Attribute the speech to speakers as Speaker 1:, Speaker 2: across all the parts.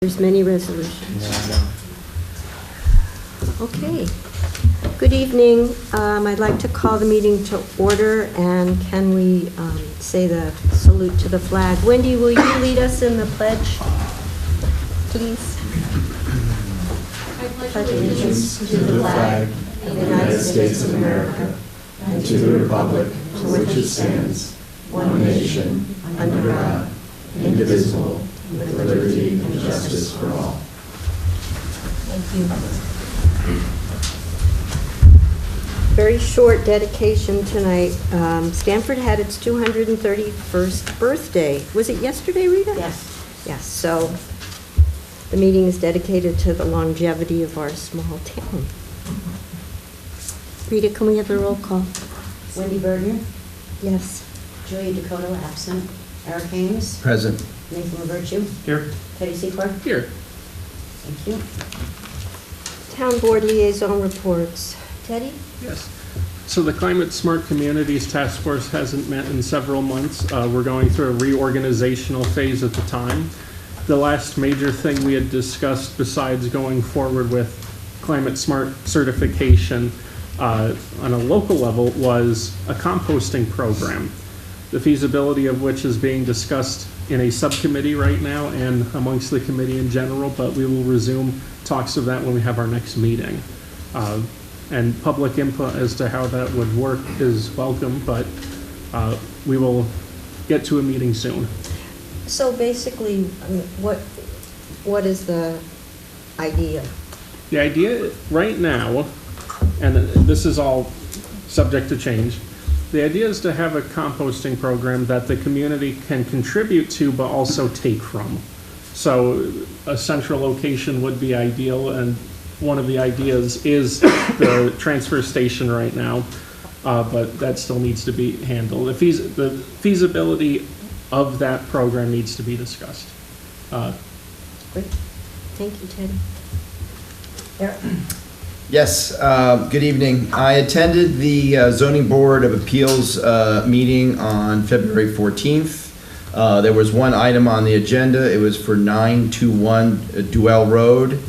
Speaker 1: There's many resolutions. Okay. Good evening. I'd like to call the meeting to order, and can we say the salute to the flag? Wendy, will you lead us in the pledge, please? I pledge allegiance to the flag of the United States of America and to the republic for which it stands, one nation, under God, indivisible, with liberty and justice for all. Thank you. Very short dedication tonight. Stanford had its 231st birthday. Was it yesterday, Rita?
Speaker 2: Yes.
Speaker 1: Yes, so the meeting is dedicated to the longevity of our small town. Rita, can we have the roll call?
Speaker 2: Wendy Bergner,
Speaker 1: Yes.
Speaker 2: Julia Dakota, absent. Eric Haynes,
Speaker 3: Present.
Speaker 2: Nathan Virtue,
Speaker 3: Here.
Speaker 2: Teddy Secor.
Speaker 3: Here.
Speaker 2: Thank you.
Speaker 1: Town Board Liaison Reports. Teddy?
Speaker 4: Yes. So the Climate Smart Communities Task Force hasn't met in several months. We're going through a reorganizational phase at the time. The last major thing we had discussed besides going forward with Climate Smart certification on a local level was a composting program, the feasibility of which is being discussed in a subcommittee right now and amongst the committee in general, but we will resume talks of that when we have our next meeting. And public input as to how that would work is welcome, but we will get to a meeting soon.
Speaker 1: So basically, what is the idea?
Speaker 4: The idea right now, and this is all subject to change, the idea is to have a composting program that the community can contribute to but also take from. So a central location would be ideal, and one of the ideas is the transfer station right now, but that still needs to be handled. The feasibility of that program needs to be discussed.
Speaker 1: Great. Thank you, Teddy. Eric?
Speaker 3: Yes, good evening. I attended the Zoning Board of Appeals meeting on February 14th. There was one item on the agenda. It was for 921 Duell Road.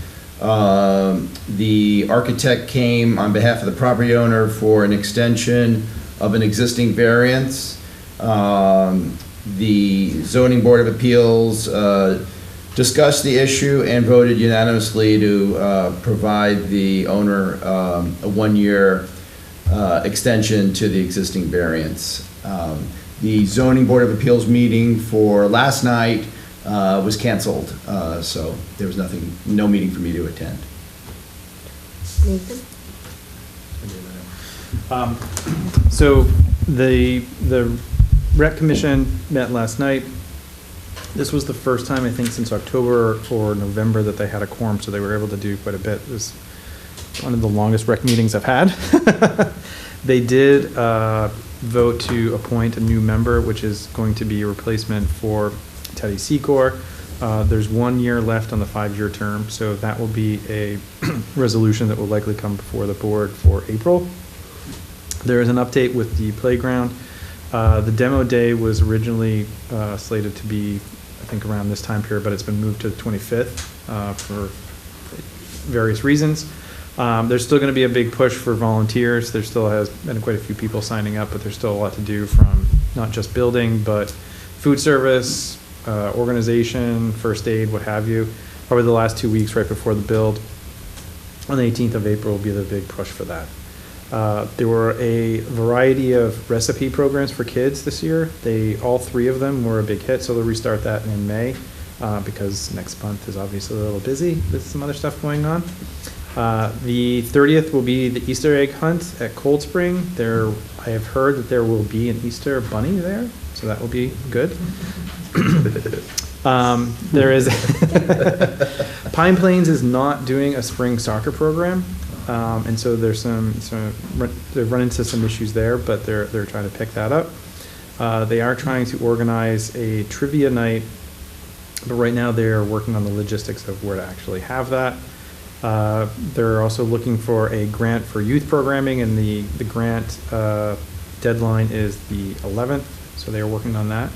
Speaker 3: The architect came on behalf of the property owner for an extension of an existing variance. The Zoning Board of Appeals discussed the issue and voted unanimously to provide the owner a one-year extension to the existing variance. The Zoning Board of Appeals meeting for last night was canceled, so there was no meeting for me to attend.
Speaker 1: Nathan?
Speaker 5: So the Rec Commission met last night. This was the first time, I think, since October or November that they had a quorum, so they were able to do quite a bit. It was one of the longest rec meetings I've had. They did vote to appoint a new member, which is going to be a replacement for Teddy Secor. There's 1 year left on the 5-year term, so that will be a resolution that will likely come before the board for April. There is an update with the playground. The demo day was originally slated to be, I think, around this time period, but it's been moved to the 25th for various reasons. There's still going to be a big push for volunteers. There still has been quite a few people signing up, but there's still a lot to do, from not just building, but food service, organization, first aid, what have you. Probably the last 2 weeks right before the build on the 18th of April will be the big push for that. There were a variety of recipe programs for kids this year. All 3 of them were a big hit, so they'll restart that in May because next month is obviously a little busy with some other stuff going on. The 30th will be the Easter egg hunt at Cold Spring. I have heard that there will be an Easter bunny there, so that will be good. There is Pine Plains is not doing a spring soccer program, and so there's they've run into some issues there, but they're trying to pick that up. They are trying to organize a trivia night, but right now they're working on the logistics of where to actually have that. They're also looking for a grant for youth programming, and the grant deadline is the 11th, so they are working on that.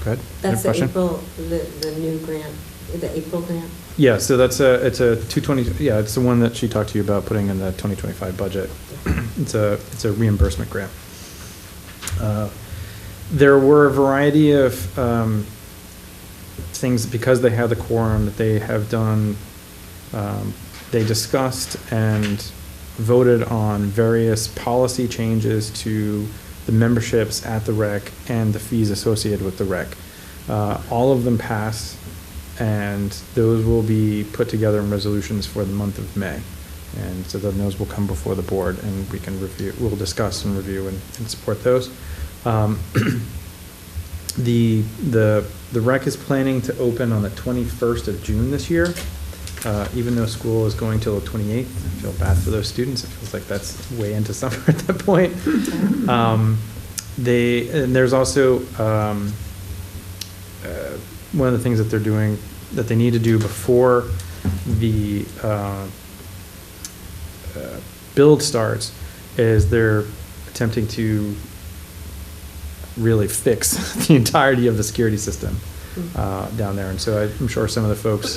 Speaker 5: Go ahead.
Speaker 1: That's the April, the new grant, the April grant?
Speaker 5: Yeah, so it's a 220, yeah, it's the one that she talked to you about putting in the 2025 budget. It's a reimbursement grant. There were a variety of things, because they had the quorum, that they have done, they discussed and voted on various policy changes to the memberships at the rec and the fees associated with the rec. All of them passed, and those will be put together in resolutions for the month of May. And so then those will come before the board, and we can review, we'll discuss and review and support those. The rec is planning to open on the 21st of June this year, even though school is going till the 28th. I feel bad for those students. It feels like that's way into summer at that point. And there's also one of the things that they're doing, that they need to do before the build starts, is they're attempting to really fix the entirety of the security system down there. And so I'm sure some of the folks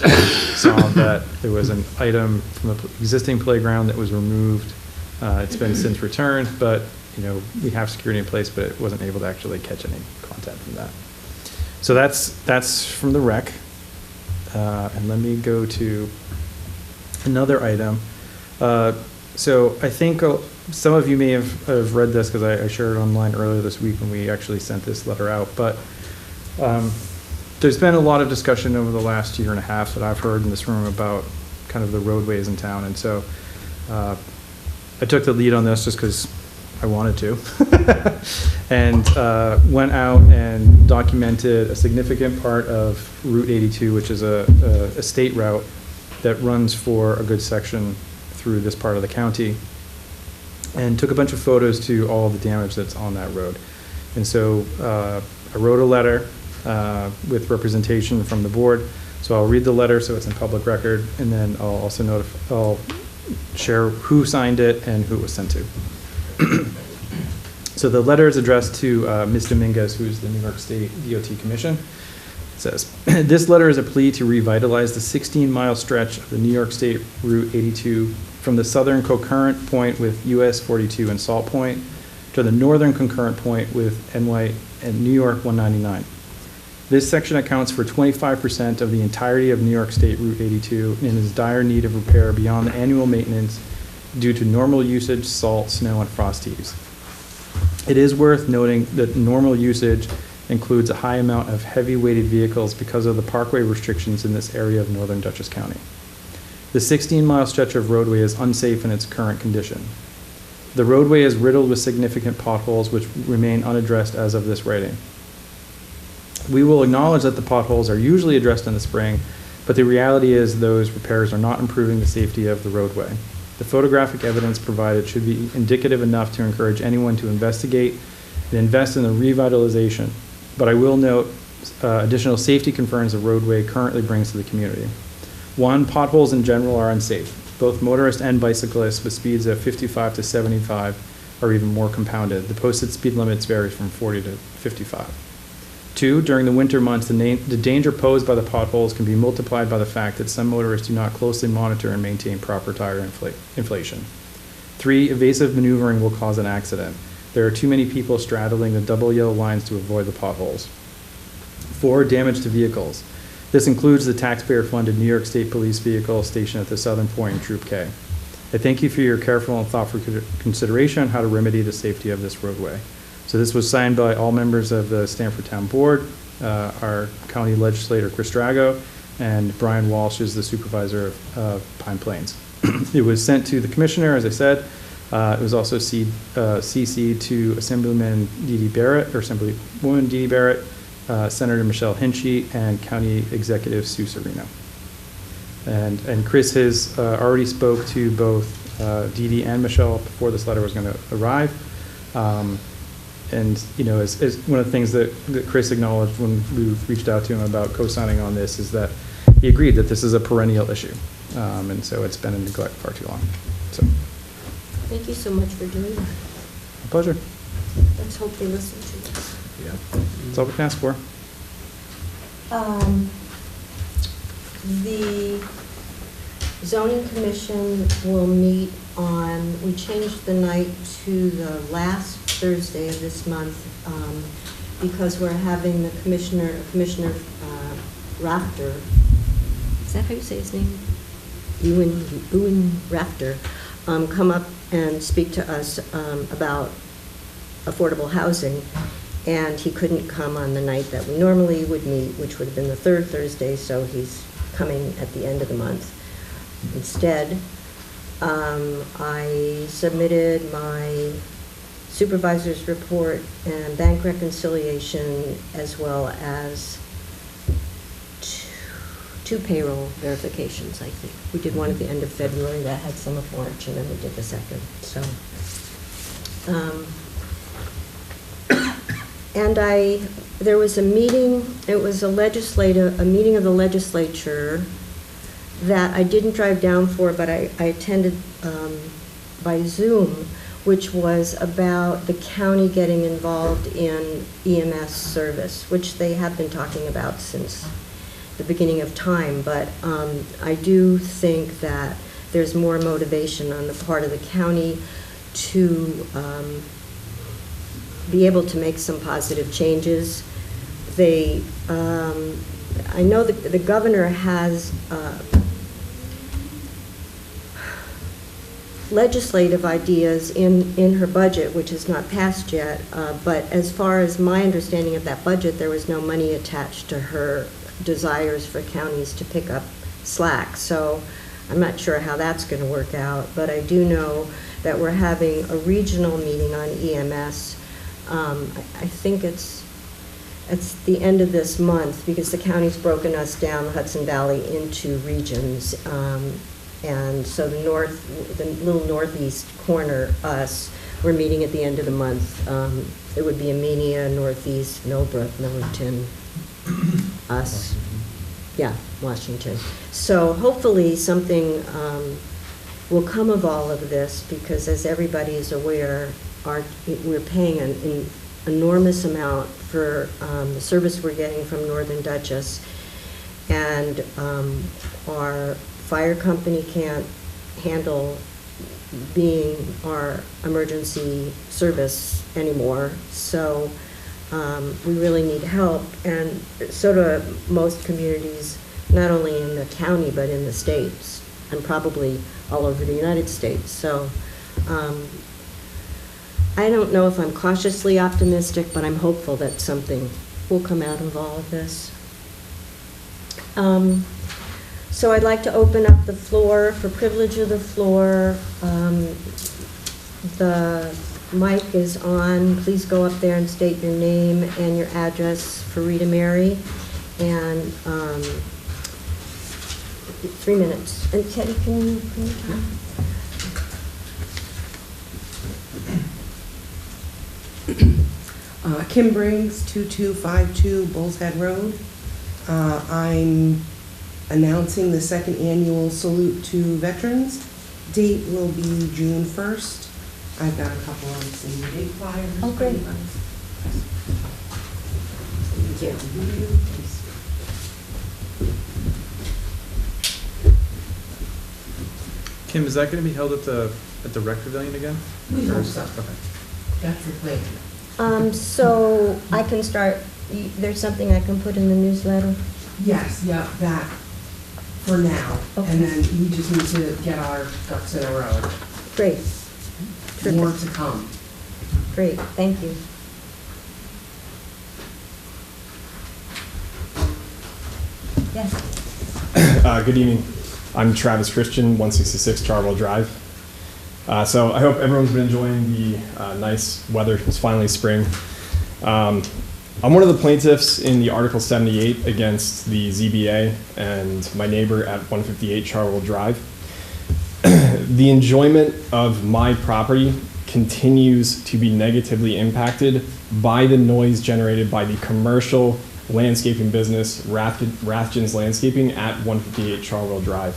Speaker 5: saw that there was an item from the existing playground that was removed. It's been since returned, but we have security in place, but it wasn't able to actually catch any content from that. So that's from the rec. And let me go to another item. So I think some of you may have read this, because I shared it online earlier this week when we actually sent this letter out. But there's been a lot of discussion over the last year and a half that I've heard in this room about kind of the roadways in town. And so I took the lead on this just because I wanted to. And went out and documented a significant part of Route 82, which is a state route that runs for a good section through this part of the county, and took a bunch of photos to all the damage that's on that road. And so I wrote a letter with representation from the board. So I'll read the letter so it's in public record, and then I'll also I'll share who signed it and who it was sent to. So the letter is addressed to Ms. Dominguez, who's the New York State DOT Commission. It says, this letter is a plea to revitalize the 16-mile stretch of the New York State Route 82 from the southern concurrent point with US 42 and Salt Point to the northern concurrent point with NY and New York 199. This section accounts for 25% of the entirety of New York State Route 82 and is in dire need of repair beyond the annual maintenance due to normal usage, salt, snow, and frost heaves. It is worth noting that normal usage includes a high amount of heavy-weighted vehicles because of the parkway restrictions in this area of northern Dutchess County. The 16-mile stretch of roadway is unsafe in its current condition. The roadway is riddled with significant potholes which remain unaddressed as of this writing. We will acknowledge that the potholes are usually addressed in the spring, but the reality is those repairs are not improving the safety of the roadway. The photographic evidence provided should be indicative enough to encourage anyone to investigate and invest in the revitalization, but I will note additional safety concerns the roadway currently brings to the community. One, potholes in general are unsafe. Both motorists and bicyclists with speeds of 55 to 75 are even more compounded. The posted speed limits vary from 40 to 55. Two, during the winter months, the danger posed by the potholes can be multiplied by the fact that some motorists do not closely monitor and maintain proper tire inflation. Three, evasive maneuvering will cause an accident. There are too many people straddling the double yellow lines to avoid the potholes. Four, damage to vehicles. This includes the taxpayer-funded New York State Police vehicle stationed at the Southern Point in Troop K. I thank you for your careful and thoughtful consideration on how to remedy the safety of this roadway. So this was signed by all members of the Stanford Town Board, our county legislator, Chris Drago, and Brian Walsh is the supervisor of Pine Plains. It was sent to the commissioner, as I said. It was also CC'd to Assemblyman Dee Barrett, or Assemblywoman Dee Barrett, Senator Michelle Hinchy, and County Executive Sue Serino. And Chris has already spoke to both Dee and Michelle before this letter was going to arrive. And as one of the things that Chris acknowledged when we reached out to him about co-signing on this is that he agreed that this is a perennial issue. And so it's been in neglect far too long. So,
Speaker 1: Thank you so much for doing that.
Speaker 5: my pleasure.
Speaker 1: Let's hope they listen to us.
Speaker 3: Yeah.
Speaker 5: That's all we can ask for.
Speaker 1: The zoning commission will meet on, we changed the night to the last Thursday of this month because we're having the Commissioner Rafter, is that how you say his name? Ewan Rafter, come up and speak to us about affordable housing. And he couldn't come on the night that we normally would meet, which would have been the third Thursday, so he's coming at the end of the month. Instead, I submitted my supervisor's report and bank reconciliation, as well as two payroll verifications, I think. We did one at the end of February that had some of March, and then we did the second. So, and there was a meeting, it was a meeting of the legislature that I didn't drive down for, but I attended by Zoom, which was about the county getting involved in EMS service, which they have been talking about since the beginning of time. But I do think that there's more motivation on the part of the county to be able to make some positive changes. I know the governor has legislative ideas in her budget, which is not passed yet, but as far as my understanding of that budget, there was no money attached to her desires for counties to pick up slack. So I'm not sure how that's going to work out, but I do know that we're having a regional meeting on EMS. I think it's the end of this month, because the county's broken us down, the Hudson Valley, into regions. And so the little northeast corner, us, we're meeting at the end of the month. It would be Amenia, Northeast, Millbrook, Millerton, us. Yeah, Washington. So hopefully something will come of all of this, because as everybody is aware, we're paying an enormous amount for the service we're getting from Northern Dutchess, and our fire company can't handle being our emergency service anymore. So we really need help, and so do most communities, not only in the county but in the states, and probably all over the United States. So I don't know if I'm cautiously optimistic, but I'm hopeful that something will come out of all of this. So I'd like to open up the floor for privilege of the floor. The mic is on. Please go up there and state your name and your address for Rita Mary. And 3 minutes. And Teddy, can you come?
Speaker 6: Kim Briggs, 2252 Bulls Head Road. I'm announcing the second annual Salute to Veterans. Date will be June 1st. I've got a couple of some big flyers.
Speaker 1: Oh, great.
Speaker 6: Thank you.
Speaker 5: Kim, is that going to be held at the Rec Pavilion again?
Speaker 6: We hope so.
Speaker 5: Okay.
Speaker 6: That's the plan.
Speaker 1: So I can start, there's something I can put in the newsletter?
Speaker 6: Yes, yeah, that for now.
Speaker 1: Okay.
Speaker 6: And then we just need to get our ducks in a row.
Speaker 1: Great.
Speaker 6: More
Speaker 1: Terrific.
Speaker 6: to come.
Speaker 1: Great, thank you. Yes.
Speaker 7: Good evening. I'm Travis Christian, 166 Charwell Drive. So I hope everyone's been enjoying the nice weather. It's finally spring. I'm one of the plaintiffs in the Article 78 against the ZBA and my neighbor at 158 Charwell Drive. The enjoyment of my property continues to be negatively impacted by the noise generated by the commercial landscaping business Rathjen's Landscaping at 158 Charwell Drive.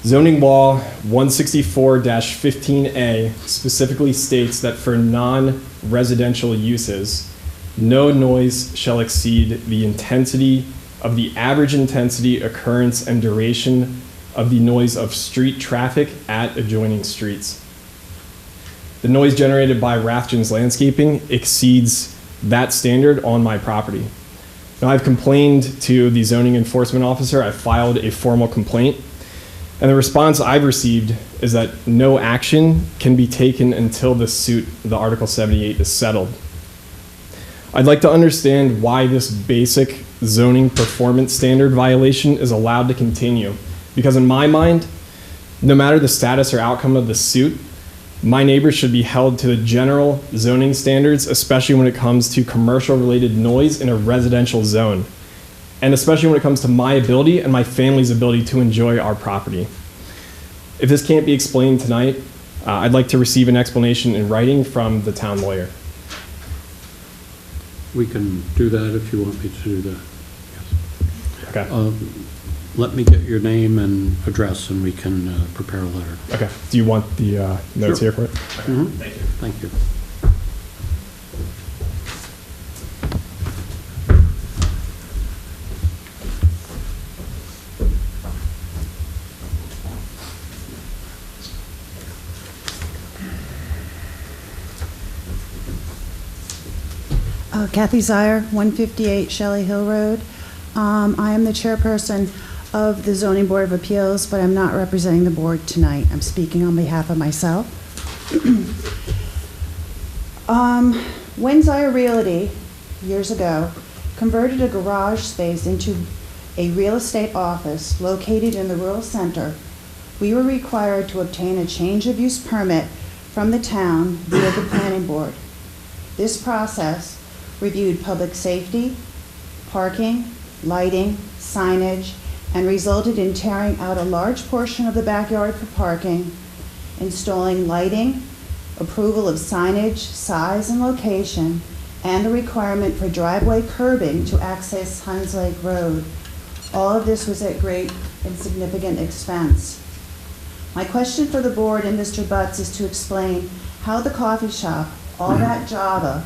Speaker 7: Zoning law 164-15A specifically states that for non-residential uses, no noise shall exceed the intensity of the average intensity, occurrence, and duration of the noise of street traffic at adjoining streets. The noise generated by Rathjen's Landscaping exceeds that standard on my property. Now, I've complained to the zoning enforcement officer. I filed a formal complaint, and the response I've received is that no action can be taken until the suit, the Article 78, is settled. I'd like to understand why this basic zoning performance standard violation is allowed to continue, because in my mind, no matter the status or outcome of the suit, my neighbors should be held to the general zoning standards, especially when it comes to commercial-related noise in a residential zone, and especially when it comes to my ability and my family's ability to enjoy our property. If this can't be explained tonight, I'd like to receive an explanation in writing from the town lawyer.
Speaker 8: We can do that if you want me to do that. Yes.
Speaker 7: Okay.
Speaker 8: Let me get your name and address, and we can prepare a letter.
Speaker 7: Okay. Do you want the notes
Speaker 8: Sure.
Speaker 7: here for it?
Speaker 8: Mhm.
Speaker 7: Thank you.
Speaker 8: Thank you.
Speaker 9: Kathy Zier, 158 Shelley Hill Road. I am the chairperson of the Zoning Board of Appeals, but I'm not representing the board tonight. I'm speaking on behalf of myself. When Zier Realty, years ago, converted a garage space into a real estate office located in the rural center, we were required to obtain a change of use permit from the town via the planning board. This process reviewed public safety, parking, lighting, signage, and resulted in tearing out a large portion of the backyard for parking, installing lighting, approval of signage, size and location, and a requirement for driveway curbing to access Hines Lake Road. All of this was at great and significant expense. My question for the board and Mr. Butts is to explain how the coffee shop, All That Java,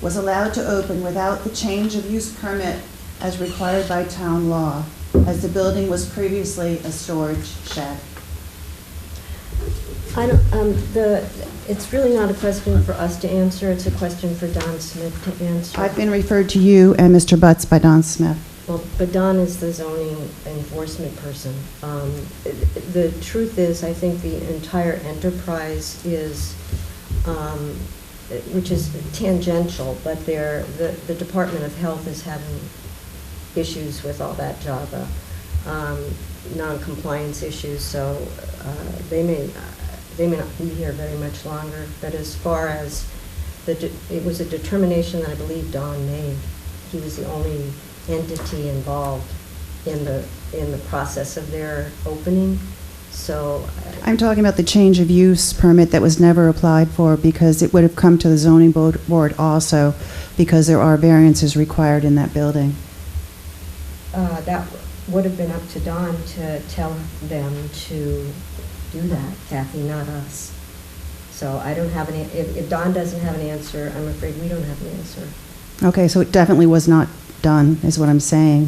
Speaker 9: was allowed to open without the change of use permit as required by town law, as the building was previously a storage shed.
Speaker 1: It's really not a question for us to answer, it's a question for Don Smith to answer.
Speaker 9: I've been referred to you and Mr. Butts by Don Smith.
Speaker 1: Well, but Don is the zoning enforcement person. The truth is, I think the entire enterprise is, which is tangential, but the Department of Health is having issues with All That Java, non-compliance issues, so they may not be here very much longer. But as far as it was a determination that I believe Don made. He was the only entity involved in the process of their opening. So
Speaker 9: I'm talking about the change of use permit that was never applied for, because it would have come to the zoning board also, because there are variances required in that building.
Speaker 1: that would have been up to Don to tell them to do that, Kathy, not us. So I don't have any, if Don doesn't have an answer, I'm afraid we don't have an answer.
Speaker 9: Okay, so it definitely was not done, is what I'm saying.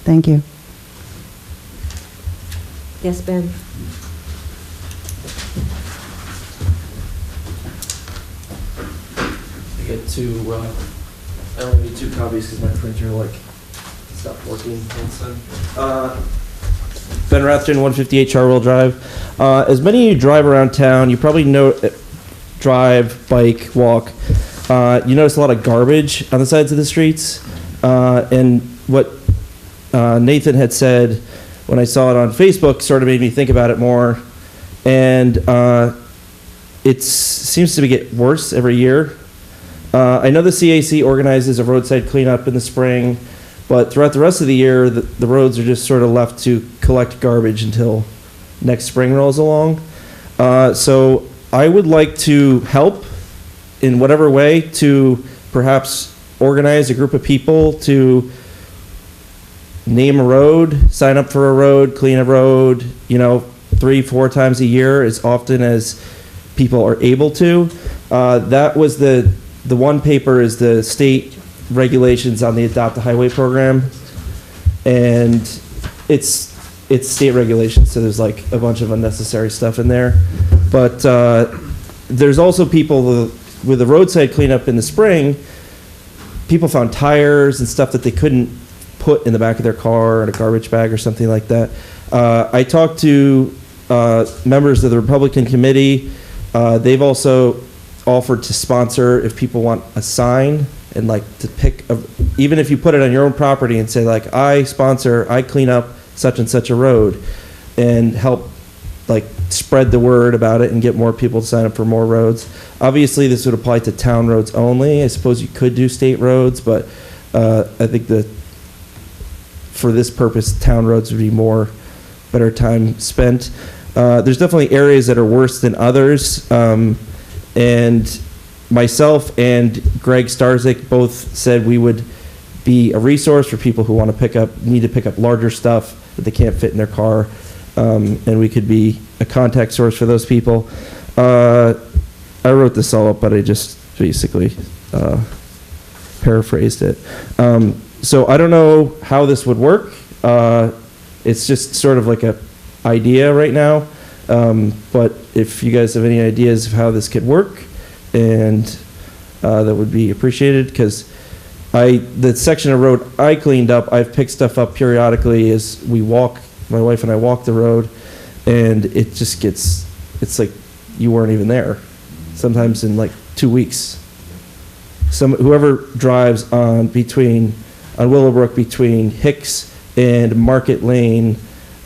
Speaker 9: Thank you.
Speaker 1: Yes, Ben?
Speaker 10: I get two, I only need 2 copies because my printer, stopped working all of a sudden. Ben Rathjen, 158 Charwell Drive. As many of you drive around town, you probably know, drive, bike, walk, you notice a lot of garbage on the sides of the streets. And what Nathan had said when I saw it on Facebook sort of made me think about it more. And it seems to get worse every year. I know the CAC organizes a roadside cleanup in the spring, but throughout the rest of the year, the roads are just sort of left to collect garbage until next spring rolls along. So I would like to help in whatever way to perhaps organize a group of people to name a road, sign up for a road, clean a road, 3-4 times a year, as often as people are able to. That was the one paper is the state regulations on the Adopt a Highway program. And it's it's state regulations, so there's like a bunch of unnecessary stuff in there. But there's also people with the roadside cleanup in the spring, people found tires and stuff that they couldn't put in the back of their car or in a garbage bag or something like that. I talked to members of the Republican committee. They've also offered to sponsor if people want a sign and like to pick, even if you put it on your own property and say like, I clean up such and such a road, and help like spread the word about it and get more people to sign up for more roads. Obviously, this would apply to town roads only. I suppose you could do state roads, but I think that for this purpose, town roads would be better time spent. There's definitely areas that are worse than others. And myself and Greg Starzyk both said we would be a resource for people who want to need to pick up larger stuff that they can't fit in their car. And we could be a contact source for those people. I wrote this all up, but I just basically paraphrased it. So I don't know how this would work. It's just sort of like a idea right now. But if you guys have any ideas of how this could work, and that would be appreciated, because the section of road I cleaned up, I've picked stuff up periodically as we walk, my wife and I walk the road, and it just it's like you weren't even there, sometimes in like 2 weeks. Whoever drives on Willowbrook between Hicks and Market Lane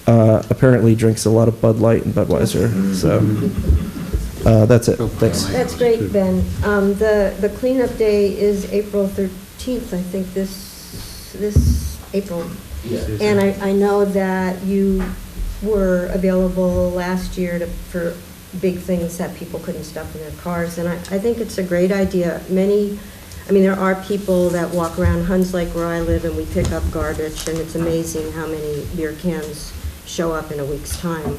Speaker 10: apparently drinks a lot of Bud Light and Budweiser. So that's it. Thanks.
Speaker 1: That's great, Ben. The cleanup day is April 13th, I think, this April.
Speaker 10: Yeah.
Speaker 1: And I know that you were available last year for big things that people couldn't stuff in their cars, and I think it's a great idea. There are people that walk around Huns Lake where I live, and we pick up garbage, and it's amazing how many beer cans show up in a week's time.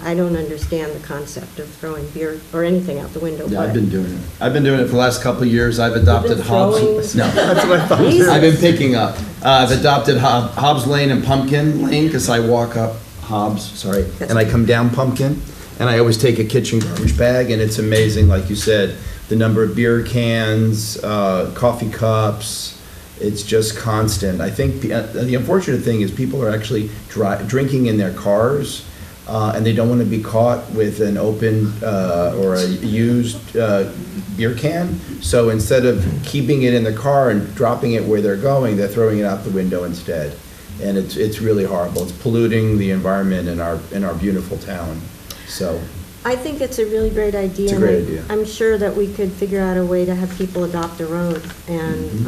Speaker 1: I don't understand the concept of throwing beer or anything out the window.
Speaker 3: Yeah,
Speaker 1: but
Speaker 3: I've been doing it. I've been doing it for the last couple of years. I've adopted Hobbs. No,
Speaker 5: That's what I thought.
Speaker 3: I've been picking up. I've adopted Hobbs Lane and Pumpkin Lane because I walk up Hobbs, and I come down Pumpkin, and I always take a kitchen garbage bag, and it's amazing, like you said, the number of beer cans, coffee cups. It's just constant. I think the unfortunate thing is people are actually drinking in their cars, and they don't want to be caught with an open or a used beer can. So instead of keeping it in the car and dropping it where they're going, they're throwing it out the window instead. And it's really horrible. It's polluting the environment in our beautiful town. So
Speaker 1: I think it's a really great idea.
Speaker 3: It's a great idea.
Speaker 1: I'm sure that we could figure out a way to have people adopt a road, and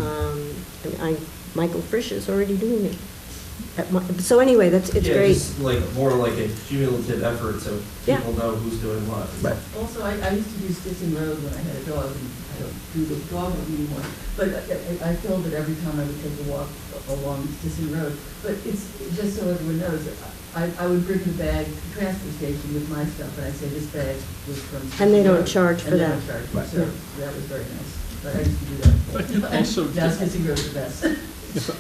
Speaker 1: Michael Frisch is already doing it. So anyway, it's great.
Speaker 10: Just like more like a cumulative effort, so
Speaker 1: Yeah.
Speaker 10: people know who's doing what.
Speaker 3: Right.
Speaker 11: Also, I used to use Stisson Road when I had a dog, and I don't do the dog walk anymore, but I filled it every time I would take a walk along Stisson Road. But it's, just so everyone knows, I would bring the bag to the transfer station with my stuff, and I'd say this bag was from Stisson
Speaker 1: And they don't
Speaker 11: Road,
Speaker 1: charge for
Speaker 11: and they
Speaker 1: that.
Speaker 11: don't charge,
Speaker 3: Right.
Speaker 11: so that was very nice. But I used to do that.
Speaker 4: Also,
Speaker 11: Now Stisson Road's the best.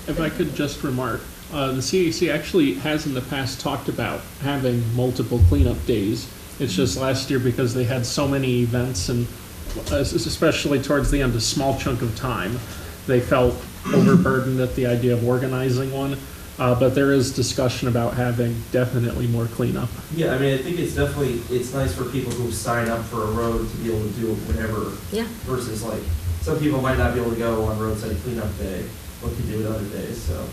Speaker 4: if I could just remark, the CAC actually has in the past talked about having multiple cleanup days. It's just last year, because they had so many events, and especially towards the end, a small chunk of time, they felt overburdened at the idea of organizing one. But there is discussion about having definitely more cleanup.
Speaker 10: Yeah, I mean, I think it's nice for people who sign up for a road to be able to do it whenever.
Speaker 1: Yeah.
Speaker 10: Versus like, some people might not be able to go on roadside cleanup day, but can do it other days, so.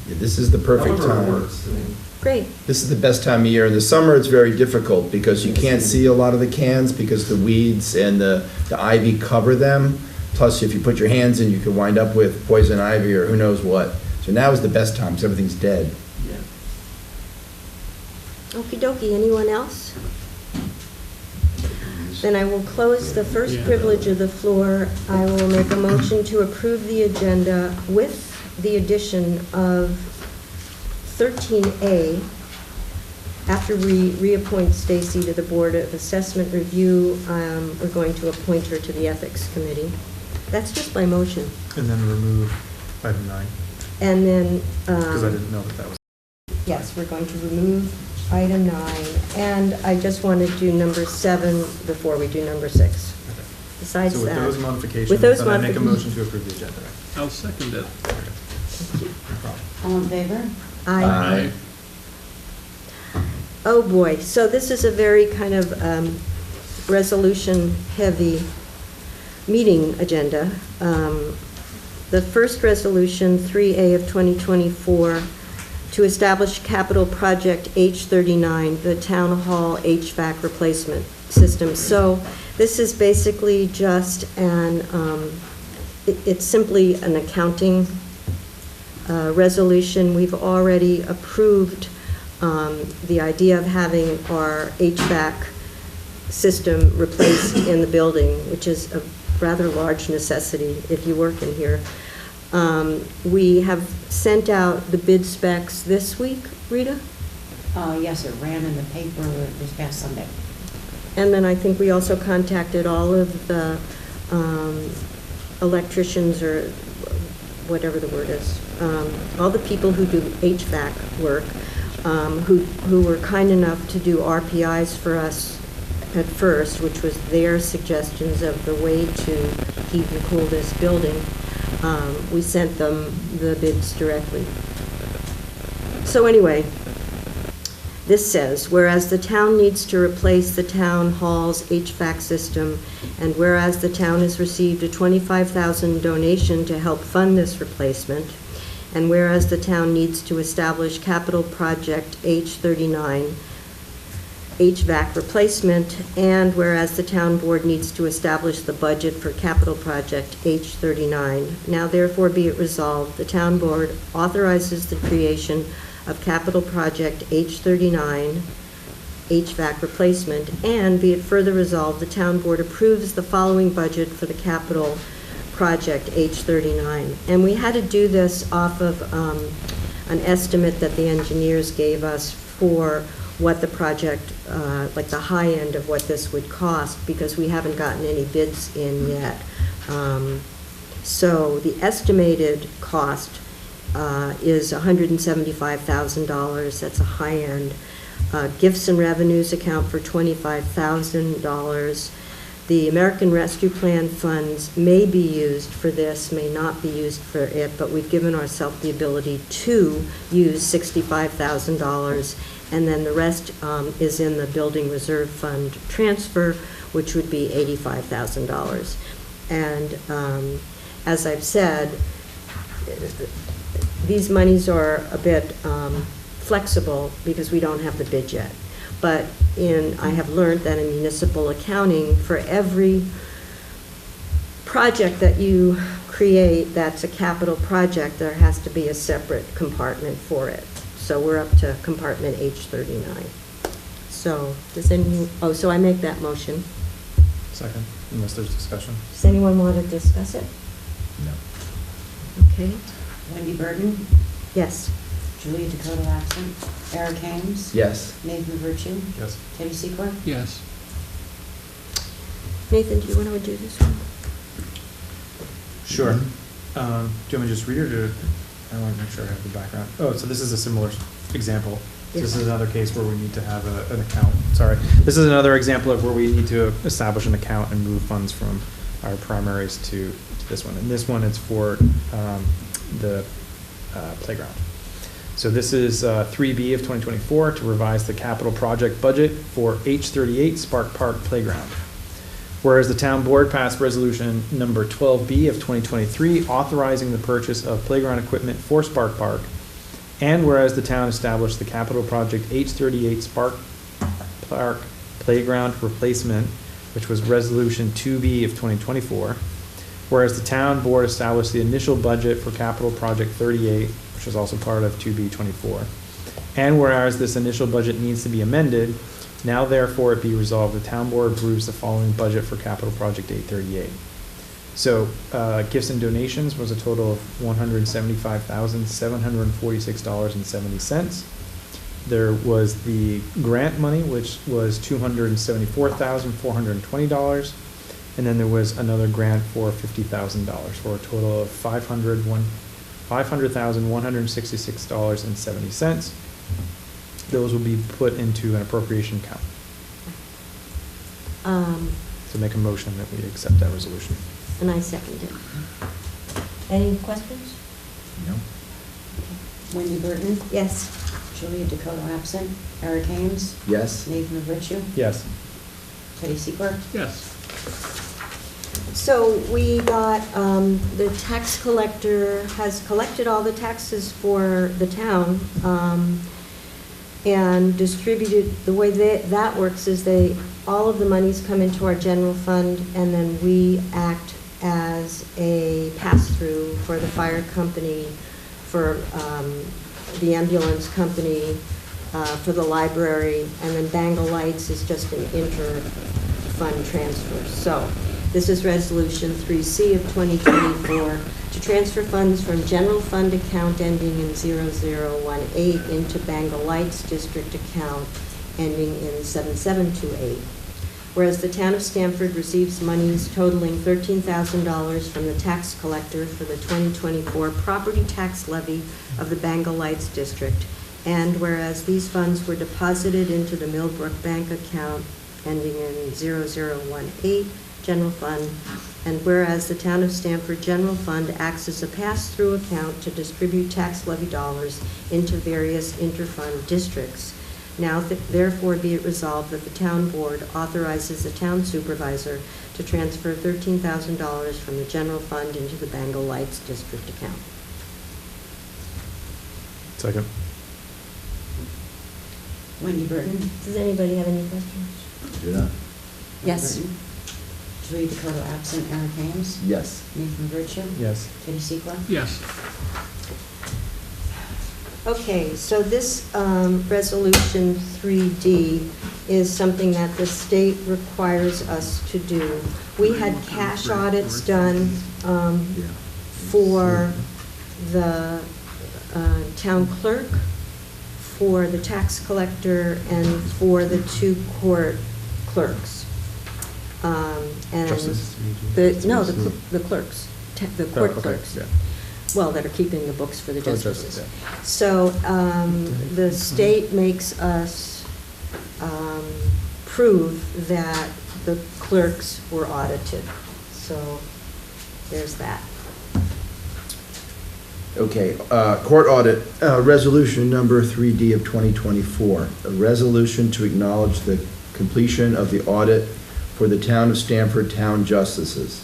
Speaker 3: Yeah, this is the perfect
Speaker 10: however it
Speaker 3: time.
Speaker 10: works, I mean.
Speaker 1: Great.
Speaker 3: This is the best time of year. In the summer, it's very difficult because you can't see a lot of the cans because the weeds and the ivy cover them. Plus, if you put your hands in, you could wind up with poison ivy or who knows what. So now is the best time because everything's dead.
Speaker 10: Yeah.
Speaker 1: Okie dokie, anyone else? Then I will close the first privilege of the floor. I will make a motion to approve the agenda with the addition of 13A. After we reappoint Stacy to the Board of Assessment Review, we're going to appoint her to the Ethics Committee. That's just my motion.
Speaker 5: And then remove item 9,
Speaker 1: And then,
Speaker 5: because I didn't know that was.
Speaker 1: Yes, we're going to remove item 9, and I just want to do number 7 before we do number 6. Besides
Speaker 5: So with
Speaker 1: that.
Speaker 5: those modifications,
Speaker 1: With those
Speaker 5: then I make a
Speaker 1: modific-
Speaker 5: motion to approve the agenda.
Speaker 4: I'll second it.
Speaker 5: No problem.
Speaker 2: All in favor?
Speaker 1: Aye. Oh, boy. So this is a very kind of resolution-heavy meeting agenda. The first resolution, 3A of 2024, to establish capital project H39, the Town Hall HVAC replacement system. So this is basically just it's simply an accounting resolution. We've already approved the idea of having our HVAC system replaced in the building, which is a rather large necessity if you work in here. We have sent out the bid specs this week, Rita?
Speaker 2: Yes, it ran in the paper this past Sunday.
Speaker 1: And then I think we also contacted all of the electricians, or whatever the word is, all the people who do HVAC work, who were kind enough to do RPIs for us at first, which was their suggestions of the way to heat and cool this building. We sent them the bids directly. So anyway, this says, whereas the town needs to replace the town hall's HVAC system, and whereas the town has received a $25,000 donation to help fund this replacement, and whereas the town needs to establish capital project H39 HVAC replacement, and whereas the town board needs to establish the budget for capital project H39. Now therefore be it resolved, the town board authorizes the creation of capital project H39 HVAC replacement, and be it further resolved, the town board approves the following budget for the capital project H39. And we had to do this off of an estimate that the engineers gave us for what the project, like the high end of what this would cost, because we haven't gotten any bids in yet. So the estimated cost is $175,000. That's a high end. Gifts and revenues account for $25,000. The American Rescue Plan funds may be used for this, may not be used for it, but we've given ourselves the ability to use $65,000, and then the rest is in the Building Reserve Fund transfer, which would be $85,000. And as I've said, these monies are a bit flexible because we don't have the bid yet. But I have learned that in municipal accounting, for every project that you create that's a capital project, there has to be a separate compartment for it. So we're up to compartment H39. So so I make that motion.
Speaker 5: Second, unless there's discussion.
Speaker 1: Does anyone want to discuss it?
Speaker 5: No.
Speaker 1: Okay.
Speaker 2: Wendy Burton,
Speaker 1: Yes.
Speaker 2: Julia Dakota absent, Eric Haynes,
Speaker 3: Yes.
Speaker 2: Nathan Virtue,
Speaker 5: Yes.
Speaker 2: Katie Secor.
Speaker 4: Yes.
Speaker 1: Nathan, do you want to do this one?
Speaker 5: Sure. Do you want me to just read it, or I want to make sure I have the background? Oh, so this is a similar example. So this is another case where we need to have an account. Sorry. This is another example of where we need to establish an account and move funds from our primaries to this one. And this one is for the playground. So this is 3B of 2024 to revise the capital project budget for H38 Spark Park Playground. Whereas the town board passed resolution number 12B of 2023 authorizing the purchase of playground equipment for Spark Park, and whereas the town established the capital project H38 Spark Park Playground Replacement, which was resolution 2B of 2024, whereas the town board established the initial budget for capital project 38, which is also part of 2B24, and whereas this initial budget needs to be amended, now therefore it be resolved, the town board approves the following budget for capital project 838. So gifts and donations was a total of $175,746.70. There was the grant money, which was $274,420. And then there was another grant for $50,000 for a total of $500,166.70. Those will be put into an appropriation account. So make a motion that we accept that resolution.
Speaker 1: And I second it. Any questions?
Speaker 3: No.
Speaker 2: Wendy Burton,
Speaker 1: Yes.
Speaker 2: Julia Dakota absent, Eric Ames,
Speaker 3: Yes?
Speaker 2: Nathan Averccio,
Speaker 5: Yes.
Speaker 2: Teddy Seaclerk.
Speaker 4: Yes.
Speaker 1: So we got, the tax collector has collected all the taxes for the town, and distributed, the way that works is all of the monies come into our general fund, and then we act as a pass-through for the fire company, for the ambulance company, for the library, and then Bangle Lights is just an inter-fund transfer. So this is Resolution 3C of 2024 to transfer funds from general fund account ending in 0018 into Bangle Lights district account ending in 7728. Whereas the town of Stanford receives monies totaling $13,000 from the tax collector for the 2024 property tax levy of the Bangle Lights district, and whereas these funds were deposited into the Millbrook Bank account ending in 0018 general fund, and whereas the town of Stanford general fund acts as a pass-through account to distribute tax levy dollars into various interfund districts. Now therefore be it resolved that the town board authorizes the town supervisor to transfer $13,000 from the general fund into the Bangle Lights district account.
Speaker 5: Second.
Speaker 2: Wendy Burton.
Speaker 1: Does anybody have any questions?
Speaker 3: Do not?
Speaker 1: Yes.
Speaker 2: Burton, Julia Dakota absent, Eric Ames,
Speaker 3: Yes.
Speaker 2: Nathan Averccio,
Speaker 5: Yes.
Speaker 2: Teddy Seaclerk.
Speaker 4: Yes.
Speaker 1: Okay, so this Resolution 3D is something that the state requires us to do. We had cash audits done for the town clerk, for the tax collector, and for the 2 court clerks. And
Speaker 5: Justice?
Speaker 1: no, the clerks, the court clerks.
Speaker 5: Yeah.
Speaker 1: Well, that are keeping the books for the
Speaker 5: For the
Speaker 1: justices.
Speaker 5: justice,
Speaker 1: So the state makes us prove that the clerks were audited. So there's that.
Speaker 3: Okay, court audit, resolution number 3D of 2024. A resolution to acknowledge the completion of the audit for the town of Stanford town justices.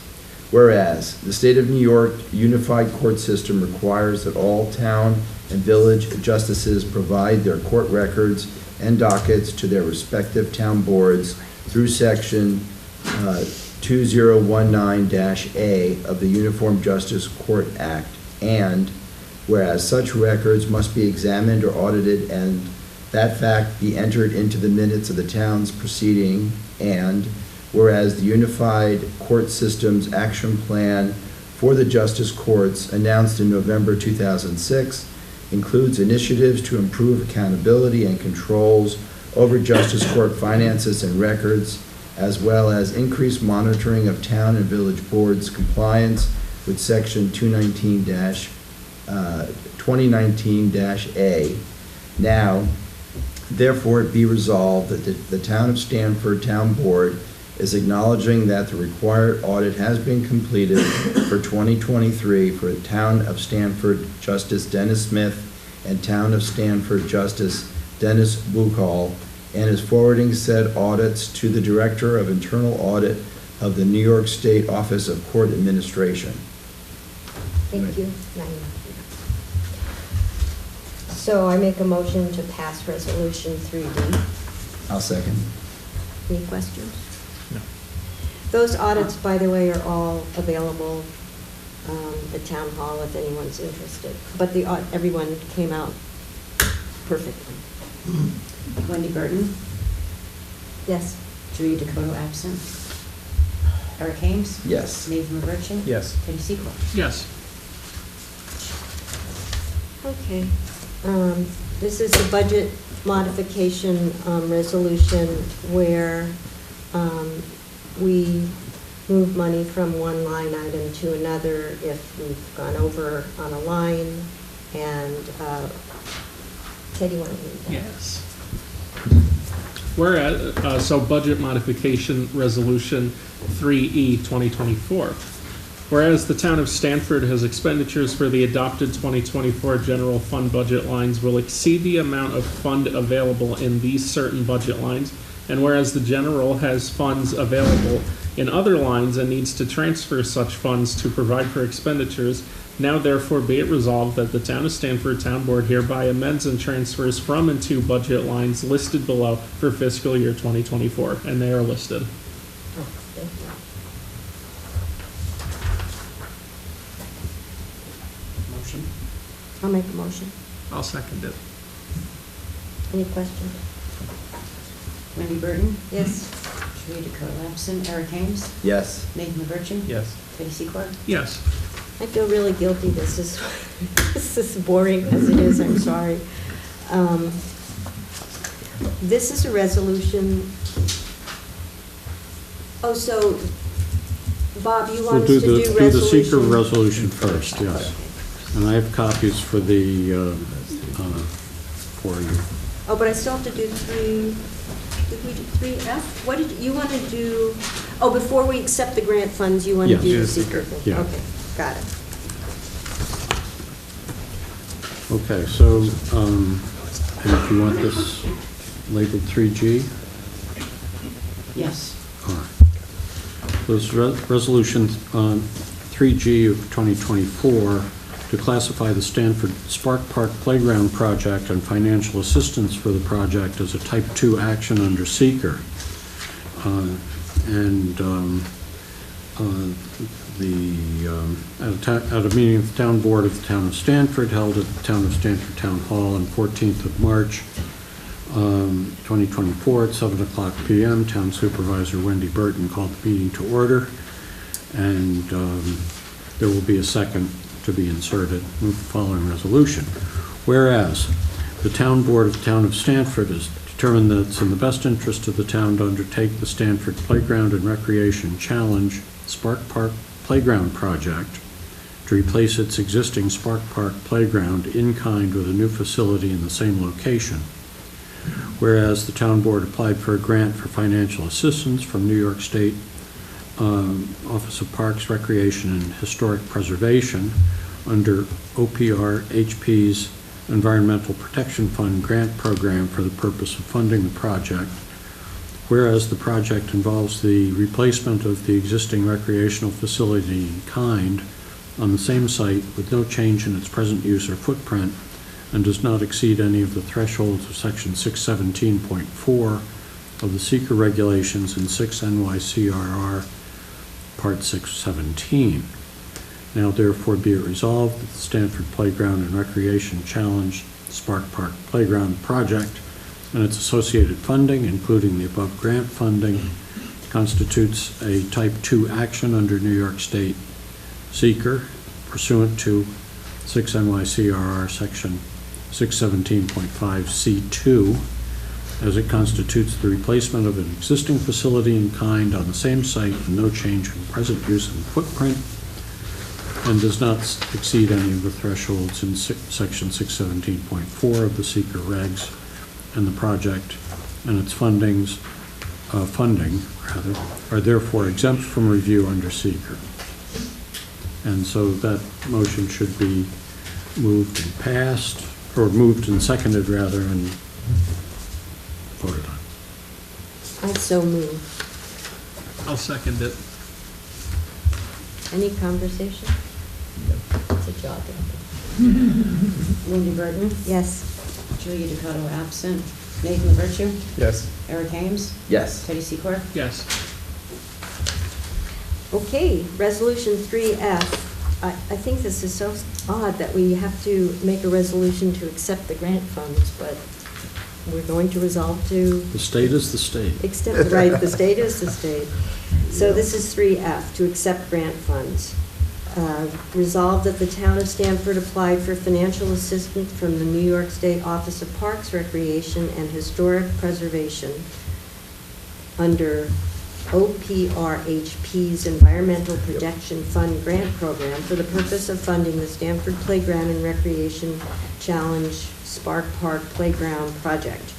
Speaker 3: Whereas, the state of New York Unified Court System requires that all town and village justices provide their court records and dockets to their respective town boards through section 2019-A of the Uniform Justice Court Act, and whereas such records must be examined or audited and that fact be entered into the minutes of the town's proceeding, and whereas the Unified Court System's action plan for the justice courts announced in November 2006 includes initiatives to improve accountability and controls over justice court finances and records, as well as increased monitoring of town and village boards' compliance with section 2019-A. Now, therefore it be resolved that the town of Stanford Town Board is acknowledging that the required audit has been completed for 2023 for the town of Stanford Justice Dennis Smith and town of Stanford Justice Dennis Buchall, and is forwarding said audits to the Director of Internal Audit of the New York State Office of Court Administration.
Speaker 1: Thank you. So I make a motion to pass Resolution 3D.
Speaker 3: I'll second.
Speaker 1: Any questions?
Speaker 5: No.
Speaker 1: Those audits, by the way, are all available at Town Hall if anyone's interested. But everyone came out perfectly.
Speaker 2: Wendy Burton,
Speaker 1: Yes.
Speaker 2: Julia Dakota absent, Eric Ames,
Speaker 3: Yes.
Speaker 2: Nathan Averccio,
Speaker 5: Yes.
Speaker 2: Teddy Seaclerk.
Speaker 4: Yes.
Speaker 1: Okay. This is a budget modification resolution where we move money from one line item to another if we've gone over on a line, and Teddy, want to read that?
Speaker 4: Yes. Whereas, so budget modification resolution 3E 2024. Whereas the town of Stanford has expenditures for the adopted 2024 general fund budget lines will exceed the amount of fund available in these certain budget lines, and whereas the general has funds available in other lines and needs to transfer such funds to provide for expenditures, now therefore be it resolved that the town of Stanford Town Board hereby amends and transfers from and to budget lines listed below for fiscal year 2024, and they are listed.
Speaker 1: Oh, thank you.
Speaker 8: Motion?
Speaker 1: I'll make a motion.
Speaker 4: I'll second it.
Speaker 1: Any questions?
Speaker 2: Wendy Burton,
Speaker 1: Yes.
Speaker 2: Julia Dakota absent, Eric Ames,
Speaker 3: Yes.
Speaker 2: Nathan LaBerge,
Speaker 5: Yes.
Speaker 2: Teddy Secord.
Speaker 4: Yes.
Speaker 1: I feel really guilty. This is, this is boring as it is, I'm sorry. This is a resolution. Oh, so, Bob, you want
Speaker 8: We'll
Speaker 1: us
Speaker 8: do
Speaker 1: to do resolution?
Speaker 8: the seeker resolution first, yes. And I have copies for for you.
Speaker 1: Oh, but I still have to do did we do 3F? What did, you want to do, oh, before we accept the grant funds, you want to
Speaker 8: Yes.
Speaker 1: do the
Speaker 5: Yes.
Speaker 1: seeker thing?
Speaker 8: Yeah.
Speaker 1: Okay, got it.
Speaker 8: Okay, so, and do you want this labeled 3G?
Speaker 2: Yes.
Speaker 8: All right. This resolution 3G of 2024 to classify the Stanford Spark Park Playground project and financial assistance for the project as a Type 2 action under seeker. At a meeting of the Town Board of the Town of Stanford held at the Town of Stanford Town Hall on 14th of March, 2024 at 7 o'clock p.m., Town Supervisor Wendy Burton called the meeting to order, and there will be a second to be inserted. Move the following resolution. Whereas the Town Board of the Town of Stanford has determined that it's in the best interest of the town to undertake the Stanford Playground and Recreation Challenge Spark Park Playground project to replace its existing Spark Park Playground in kind with a new facility in the same location. Whereas the Town Board applied for a grant for financial assistance from New York State Office of Parks, Recreation, and Historic Preservation under OPR-HP's Environmental Protection Fund grant program for the purpose of funding the project. Whereas the project involves the replacement of the existing recreational facility in kind on the same site with no change in its present use or footprint and does not exceed any of the thresholds of Section 617.4 of the seeker regulations in 6 NYCRR Part 617. Now therefore be it resolved that the Stanford Playground and Recreation Challenge Spark Park Playground project and its associated funding, including the above grant funding, constitutes a Type 2 action under New York State seeker pursuant to 6 NYCRR Section 617.5 C2, as it constitutes the replacement of an existing facility in kind on the same site with no change in present use and footprint, and does not exceed any of the thresholds in Section 617.4 of the seeker regs, and the project and its funding are therefore exempt from review under seeker. And so that motion should be moved and passed, or moved and seconded rather, and voted on.
Speaker 1: I so move.
Speaker 4: I'll second it.
Speaker 1: Any conversation? It's a job.
Speaker 2: Wendy Burton,
Speaker 1: Yes.
Speaker 2: Julia Dakota absent, Nathan LaBerge,
Speaker 5: Yes.
Speaker 2: Eric Ames,
Speaker 3: Yes.
Speaker 2: Teddy Secord.
Speaker 4: Yes.
Speaker 1: Okay, resolution 3F. I think this is so odd that we have to make a resolution to accept the grant funds, but we're going to resolve to
Speaker 8: The state is the state.
Speaker 1: accept, right, the state is the state. So this is 3F, to accept grant funds. Resolved that the town of Stanford applied for financial assistance from the New York State Office of Parks, Recreation, and Historic Preservation under OPRHP's Environmental Protection Fund grant program for the purpose of funding the Stanford Playground and Recreation Challenge Spark Park Playground project.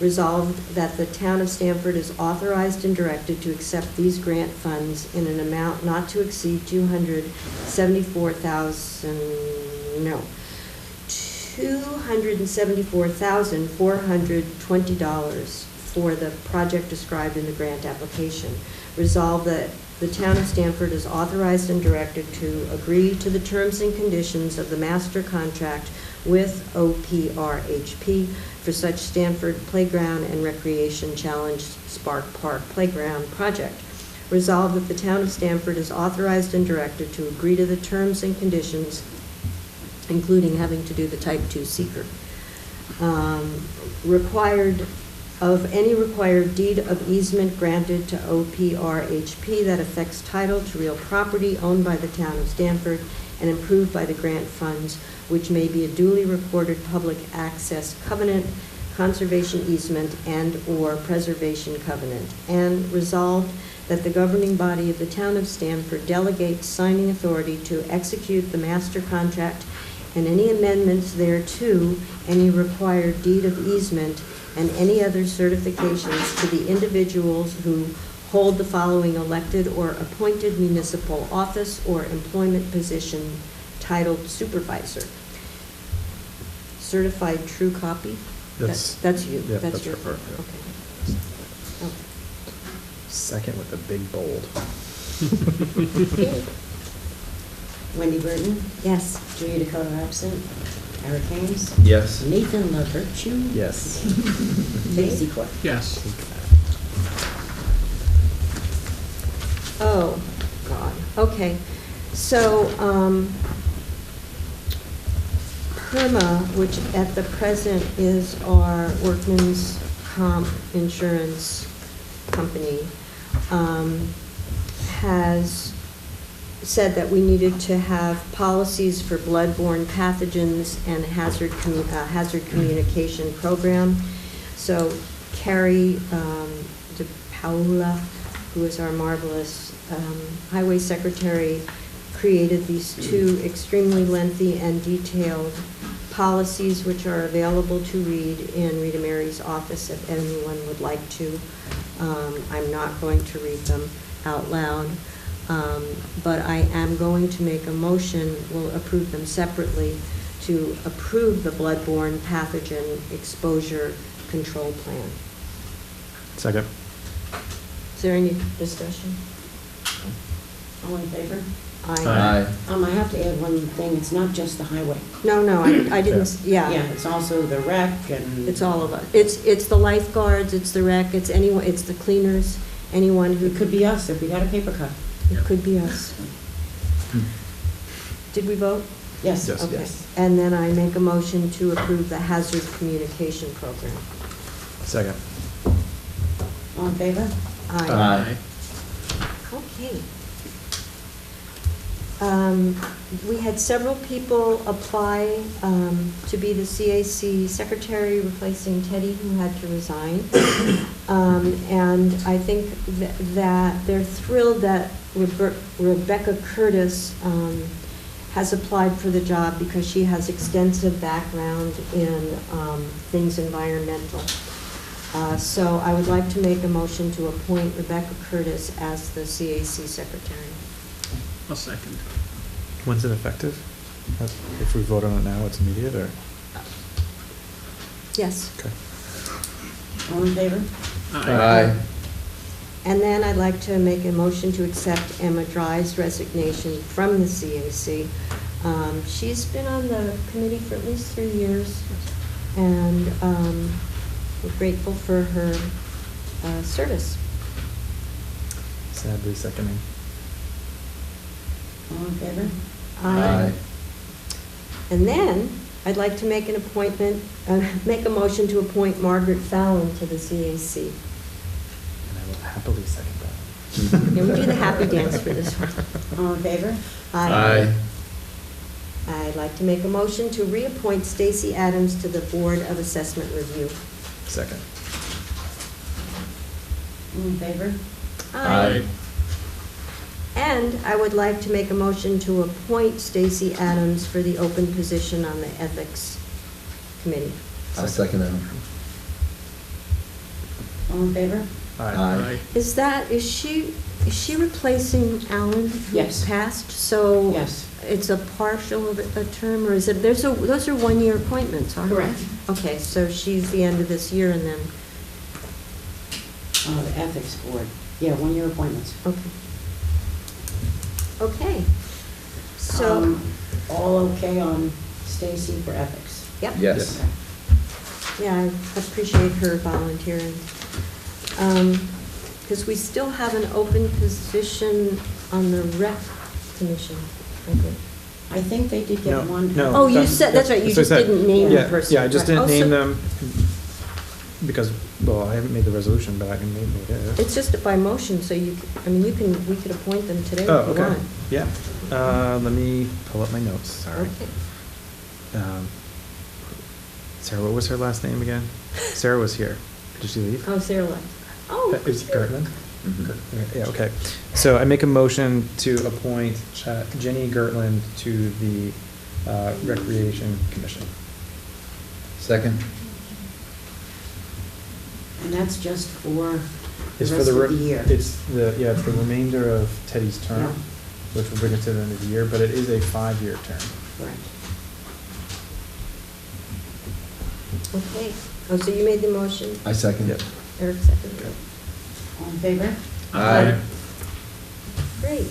Speaker 1: Resolved that the town of Stanford is authorized and directed to accept these grant funds in an amount not to exceed $274,420 for the project described in the grant application. Resolved that the town of Stanford is authorized and directed to agree to the terms and conditions of the master contract with OPRHP for such Stanford Playground and Recreation Challenge Spark Park Playground project. Resolved that the town of Stanford is authorized and directed to agree to the terms and conditions, including having to do the Type 2 seeker. Required of any required deed of easement granted to OPRHP that affects title to real property owned by the town of Stanford and improved by the grant funds, which may be a duly recorded public access covenant, conservation easement, and/or preservation covenant. And resolved that the governing body of the town of Stanford delegates signing authority to execute the master contract and any amendments thereto, any required deed of easement, and any other certifications to the individuals who hold the following elected or appointed municipal office or employment position titled supervisor. Certified true copy?
Speaker 5: That's
Speaker 1: you.
Speaker 5: Yeah,
Speaker 1: That's
Speaker 5: that's
Speaker 1: your
Speaker 5: her part, yeah.
Speaker 1: Okay.
Speaker 5: Second with the big bold.
Speaker 2: Wendy Burton,
Speaker 1: Yes.
Speaker 2: Julia Dakota absent, Eric Haynes,
Speaker 3: Yes.
Speaker 2: Nathan LaVertue,
Speaker 5: Yes.
Speaker 2: Stacy Clark.
Speaker 4: Yes.
Speaker 1: Oh, God. Okay. So, PERMA, which at the present is our workman's comp insurance company, has said that we needed to have policies for bloodborne pathogens and hazard communication program. So Carrie DePaula, who is our marvelous highway secretary, created these two extremely lengthy and detailed policies, which are available to read in Rita Mary's office if anyone would like to. I'm not going to read them out loud, but I am going to make a motion, we'll approve them separately, to approve the bloodborne pathogen exposure control plan.
Speaker 5: Second.
Speaker 1: Is there any discussion?
Speaker 2: All in favor?
Speaker 3: Aye.
Speaker 2: I have to add one thing, it's not just the highway.
Speaker 1: No, I didn't,
Speaker 2: Yeah, it's also the rec and.
Speaker 1: It's all of us. It's the lifeguards, it's the rec, it's anyone, it's the cleaners, anyone who
Speaker 2: It could be us if we got a paper cut.
Speaker 1: It could be us. Did we vote?
Speaker 2: Yes.
Speaker 5: Yes.
Speaker 1: Okay. And then I make a motion to approve the hazard communication program.
Speaker 5: Second.
Speaker 2: All in favor?
Speaker 3: Aye.
Speaker 1: Okay. We had several people apply to be the CAC secretary, replacing Teddy, who had to resign. And I think that they're thrilled that Rebecca Curtis has applied for the job because she has extensive background in things environmental. So I would like to make a motion to appoint Rebecca Curtis as the CAC secretary.
Speaker 4: I'll second.
Speaker 5: When's it effective? If we vote on it now, it's immediate, or?
Speaker 1: Yes.
Speaker 5: Okay.
Speaker 2: All in favor?
Speaker 3: Aye.
Speaker 1: And then I'd like to make a motion to accept Emma Dry's resignation from the CAC. She's been on the committee for at least 3 years, and we're grateful for her service.
Speaker 5: Sadly seconding.
Speaker 2: All in favor?
Speaker 3: Aye.
Speaker 1: And then I'd like to make an appointment, make a motion to appoint Margaret Fallon to the CAC.
Speaker 5: And I will happily second that.
Speaker 1: Yeah, we do the happy dance for this one.
Speaker 2: All in favor?
Speaker 3: Aye.
Speaker 1: I'd like to make a motion to reappoint Stacy Adams to the Board of Assessment Review.
Speaker 5: Second.
Speaker 2: All in favor?
Speaker 3: Aye.
Speaker 1: And I would like to make a motion to appoint Stacy Adams for the open position on the Ethics committee.
Speaker 3: I'll second that.
Speaker 2: All in favor?
Speaker 3: Aye.
Speaker 1: Is she replacing Alan? who
Speaker 2: Yes.
Speaker 1: Passed, so.
Speaker 2: Yes.
Speaker 1: It's a partial of a term, or is it, those are one-year appointments, aren't they?
Speaker 2: Correct.
Speaker 1: Okay, so she's the end of this year and then,
Speaker 2: The Ethics Board. Yeah, 1-year appointments.
Speaker 1: okay. Okay, so,
Speaker 2: All okay on Stacy for ethics?
Speaker 1: yep.
Speaker 3: Yes.
Speaker 2: Okay.
Speaker 1: Yeah, I appreciate her volunteering. Because we still have an open position on the rec commission, I think.
Speaker 2: I think they did get one.
Speaker 5: No.
Speaker 1: Oh, you
Speaker 5: that's-
Speaker 1: said, that's right, you
Speaker 5: that's what I
Speaker 1: just
Speaker 5: said.
Speaker 1: didn't name the
Speaker 5: Yeah,
Speaker 1: person.
Speaker 5: yeah, I just
Speaker 1: Right.
Speaker 5: didn't
Speaker 1: Oh,
Speaker 5: name
Speaker 1: so
Speaker 5: them because, well, I haven't made the resolution, but I can name who it is.
Speaker 1: It's just by motion, so we could appoint them today if you
Speaker 5: Oh,
Speaker 1: want.
Speaker 5: okay, yeah. Let me pull up my notes, sorry.
Speaker 1: Okay.
Speaker 5: Sarah, what was her last name again? Sarah was here. Did she leave?
Speaker 1: Oh, Sarah left. Oh.
Speaker 5: Is it Gertland?
Speaker 3: Mhm.
Speaker 5: Yeah, okay. So I make a motion to appoint Jenny Gertland to the Recreation Commission.
Speaker 3: Second?
Speaker 2: And that's just for the
Speaker 5: It's for
Speaker 2: rest of
Speaker 5: re-
Speaker 2: the year.
Speaker 5: It's the remainder of Teddy's term,
Speaker 2: Yeah.
Speaker 5: which will bring us to the end of the year, but it is a 5-year term.
Speaker 2: Correct.
Speaker 1: Okay. Oh, so you made the motion?
Speaker 3: I second it.
Speaker 1: Eric seconded it.
Speaker 2: All in favor?
Speaker 3: Aye.
Speaker 1: Great.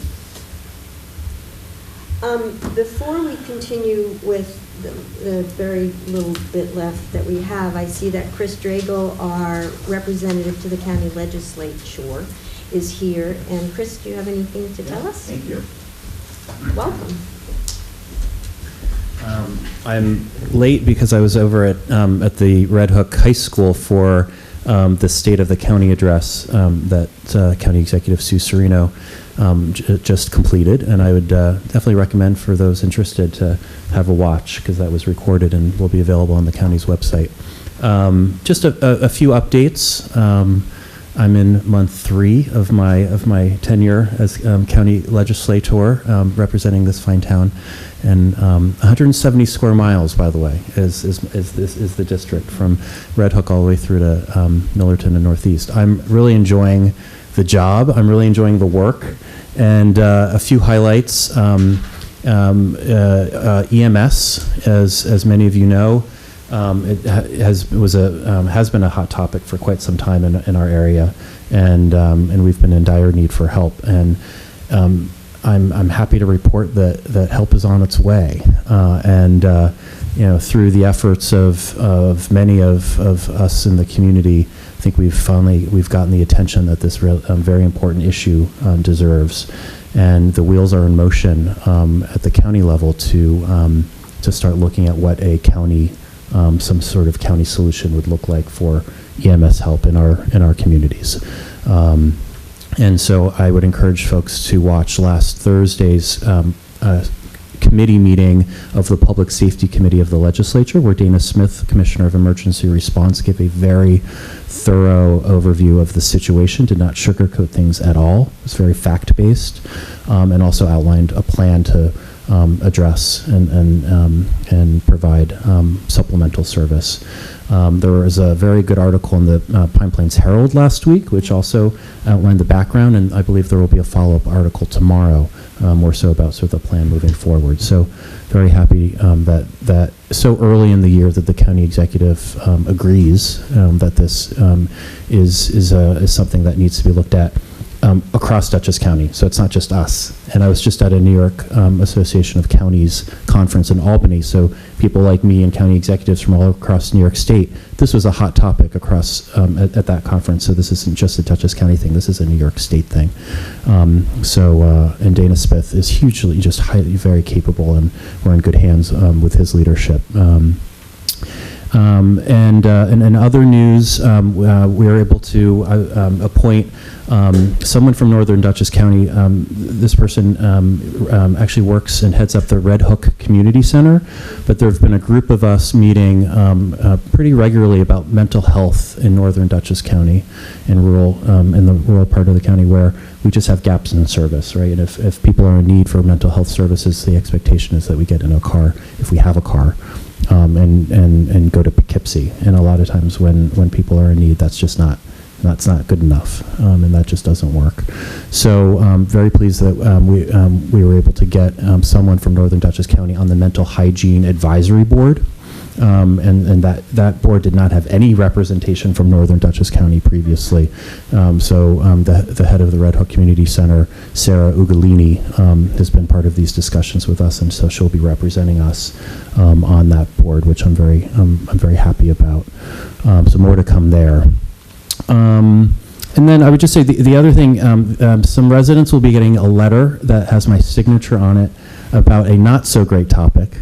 Speaker 1: Before we continue with the very little bit left that we have, I see that Chris Drago, our representative to the county legislature, is here. And Chris, do you have anything to tell us?
Speaker 12: Thank you.
Speaker 1: Welcome.
Speaker 12: I'm late because I was over at the Red Hook High School for the State of the County address that County Executive Sue Serino just completed, and I would definitely recommend for those interested to have a watch because that was recorded and will be available on the county's website. Just a few updates. I'm in month 3 of my tenure as county legislator, representing this fine town, and 170 square miles, by the way, is the district from Red Hook all the way through to Millerton and Northeast. I'm really enjoying the job. I'm really enjoying the work, and a few highlights. EMS, as many of you know. It has been a hot topic for quite some time in our area, and we've been in dire need for help. And I'm happy to report that help is on its way. Through the efforts of many of us in the community, I think we've gotten the attention that this very important issue deserves, and the wheels are in motion at the county level to start looking at what a county. Some sort of county solution would look like for EMS help in our communities. And so I would encourage folks to watch last Thursday's committee meeting of the Public Safety Committee of the Legislature, where Dana Smith, Commissioner of Emergency Response, gave a very thorough overview of the situation, did not sugarcoat things at all. It was very fact-based, and also outlined a plan to address and provide supplemental service. There was a very good article in the Pine Plains Herald last week, which also outlined the background, and I believe there will be a follow-up article tomorrow, more so about sort of the plan moving forward. So very happy that so early in the year that the county executive agrees that this is something that needs to be looked at across Dutchess County, so it's not just us. And I was just at a New York Association of Counties conference in Albany, so people like me and county executives from all across New York State, this was a hot topic across at that conference, so this isn't just a Dutchess County thing, this is a New York State thing. And Dana Smith is hugely, just highly, very capable, and we're in good hands with his leadership. And in other news, we were able to appoint someone from Northern Dutchess County. This person actually works and heads up the Red Hook Community Center, but there have been a group of us meeting pretty regularly about mental health in Northern Dutchess County, in the rural part of the county where we just have gaps in service, right? And if people are in need for mental health services, the expectation is that we get in a car, if we have a car. and go to Poughkeepsie. And a lot of times when people are in need, that's not good enough, and that just doesn't work. So very pleased that we were able to get someone from Northern Dutchess County on the Mental Hygiene Advisory Board. And that board did not have any representation from Northern Dutchess County previously. So the head of the Red Hook Community Center, Sarah Ugolini, has been part of these discussions with us, and so she'll be representing us on that board, which I'm very happy about. So more to come there. And then I would just say the other thing, some residents will be getting a letter that has my signature on it about a not so great topic.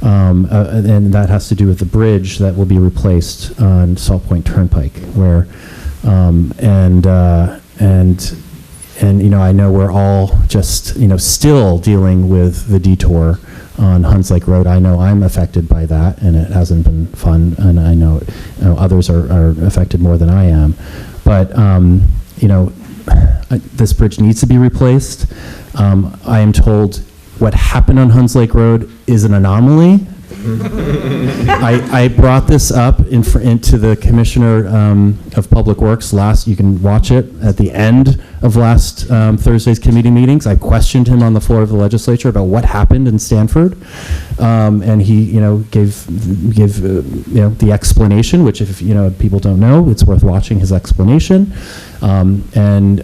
Speaker 12: And that has to do with the bridge that will be replaced on Salt Point Turnpike, where, and you know, I know we're all just, you know, still dealing with the detour on Hunts Lake Road. I know I'm affected by that, and it hasn't been fun, and I know, others are affected more than I am. But, you know, this bridge needs to be replaced. I am told what happened on Hunts Lake Road is an anomaly. I brought this up into the Commissioner of Public Works you can watch it at the end of last Thursday's committee meetings. I questioned him on the floor of the legislature about what happened in Stanford, and he, you know, gave you know, the explanation, which if, you know, people don't know, it's worth watching his explanation. And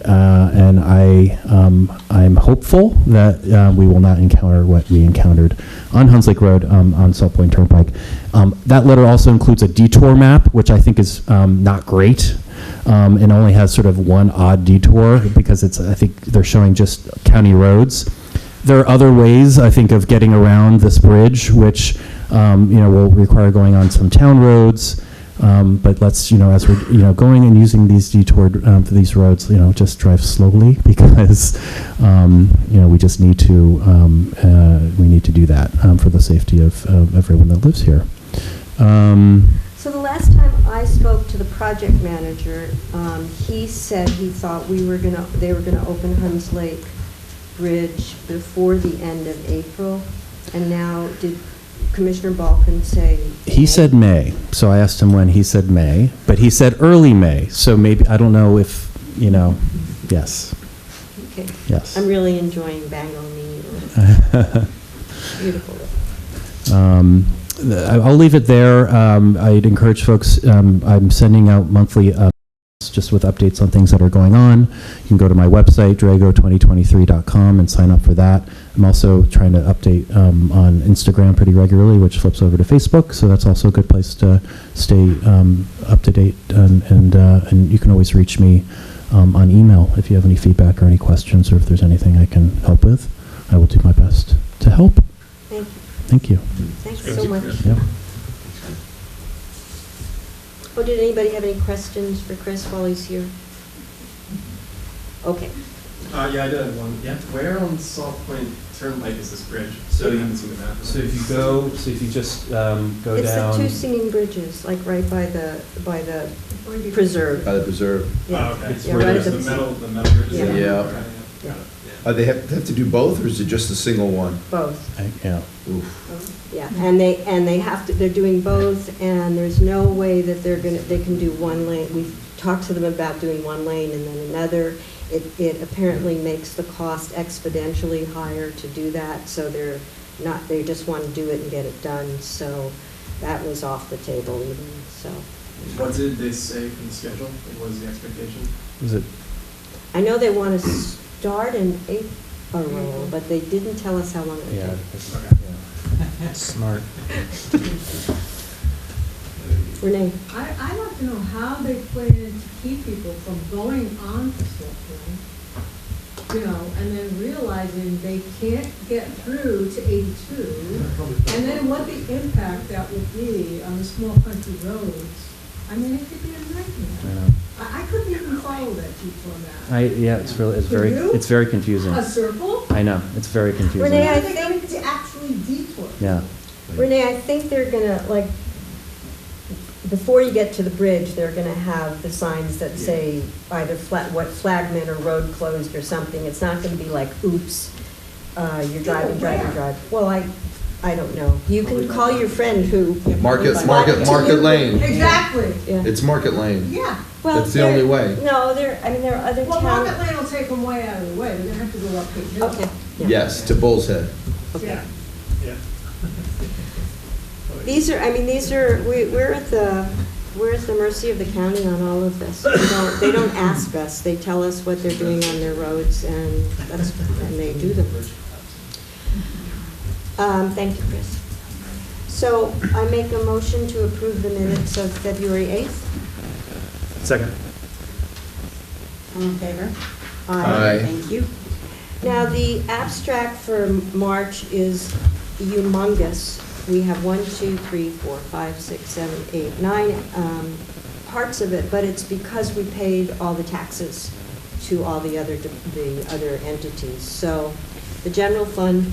Speaker 12: I'm hopeful that we will not encounter what we encountered on Hunts Lake Road on Salt Point Turnpike. That letter also includes a detour map, which I think is not great. It only has sort of one odd detour because I think they're showing just county roads. There are other ways, I think, of getting around this bridge, which you know, will require going on some town roads. But let's, you know, as we're, you know, going and using these these roads, you know, just drive slowly because, you know, we just need to, do that for the safety of everyone that lives here.
Speaker 1: So the last time I spoke to the project manager, he said he thought they were gonna open Hunts Lake Bridge before the end of April, and now did Commissioner Balkin say
Speaker 12: He said May, so I asked him when. He said May, but he said early May, so maybe, I don't know if, you know, yes.
Speaker 1: Okay.
Speaker 12: Yes.
Speaker 1: I'm really enjoying Bangor Mead. Beautiful.
Speaker 12: I'll leave it there. I'd encourage folks, I'm sending out monthly just with updates on things that are going on. You can go to my website, drago2023.com, and sign up for that. I'm also trying to update on Instagram pretty regularly, which flips over to Facebook, so that's also a good place to stay up to date. And you can always reach me on email if you have any feedback or any questions, or if there's anything I can help with. I will do my best to help.
Speaker 1: Thank you.
Speaker 12: Thank you.
Speaker 1: Thanks so much.
Speaker 12: Yeah.
Speaker 1: Oh, did anybody have any questions for Chris while he's here? Okay.
Speaker 7: Yeah, I did have one. Yeah. Where on Salt Point Turnpike is this bridge? So you haven't seen the map.
Speaker 5: So if you just go
Speaker 1: It's
Speaker 5: down.
Speaker 1: the two singing bridges, like right by the preserve.
Speaker 3: By the preserve.
Speaker 1: Yeah.
Speaker 7: Oh, okay.
Speaker 1: Yeah, right at
Speaker 7: the
Speaker 1: the-
Speaker 7: metal bridge.
Speaker 1: Yeah.
Speaker 3: Yeah.
Speaker 1: Yeah.
Speaker 3: They have to do both, or is it just a single one?
Speaker 1: Both.
Speaker 12: Yeah.
Speaker 3: Oof.
Speaker 1: Yeah, and they have to, they're doing both, and there's no way that they can do one lane. We've talked to them about doing one lane and then another. It apparently makes the cost exponentially higher to do that, so they just want to do it and get it done, so that was off the table even, so.
Speaker 7: What did they say for the schedule? What was the expectation?
Speaker 12: Is it?
Speaker 1: I know they want to start in April, but they didn't tell us how long it would
Speaker 12: Yeah.
Speaker 1: take.
Speaker 7: Okay.
Speaker 12: Smart.
Speaker 1: Renee?
Speaker 11: I'd like to know how they plan to keep people from going on to Salt Point, you know, and then realizing they can't get through to 82, and then what the impact that would be on the small country roads. I mean, it could be a nightmare. I couldn't even follow that detour map.
Speaker 12: Yeah, it's very confusing.
Speaker 11: A circle?
Speaker 12: I know, it's very confusing.
Speaker 1: Renee, I
Speaker 11: They got to actually detour.
Speaker 12: Yeah.
Speaker 1: Renee, I think they're gonna, like, before you get to the bridge, they're gonna have the signs that say either flagman or road closed or something. It's not gonna be like, oops, you're driving. Well, I don't know. You can call your friend who.
Speaker 3: Market Lane.
Speaker 11: Exactly.
Speaker 1: Yeah.
Speaker 3: It's Market Lane.
Speaker 11: Yeah.
Speaker 1: Well,
Speaker 3: That's the only way.
Speaker 1: No, there are other
Speaker 11: Well,
Speaker 1: towns.
Speaker 11: Market Lane will take them way out of the way. They're gonna have to go up Page Hill.
Speaker 1: Okay. yeah.
Speaker 3: Yes, to Bull's Head.
Speaker 11: Yeah.
Speaker 1: These are, we're at the mercy of the county on all of this. They don't ask us, they tell us what they're doing on their roads, and they do them. Thank you, Chris. So I make a motion to approve the minutes of February 8th.
Speaker 5: Second.
Speaker 6: All in favor?
Speaker 3: Aye.
Speaker 1: Thank you. Now, the abstract for March is humongous. We have 1, 2, 3, 4, 5, 6, 7, 8, 9 parts of it, but it's because we paid all the taxes to all the other entities. So the general fund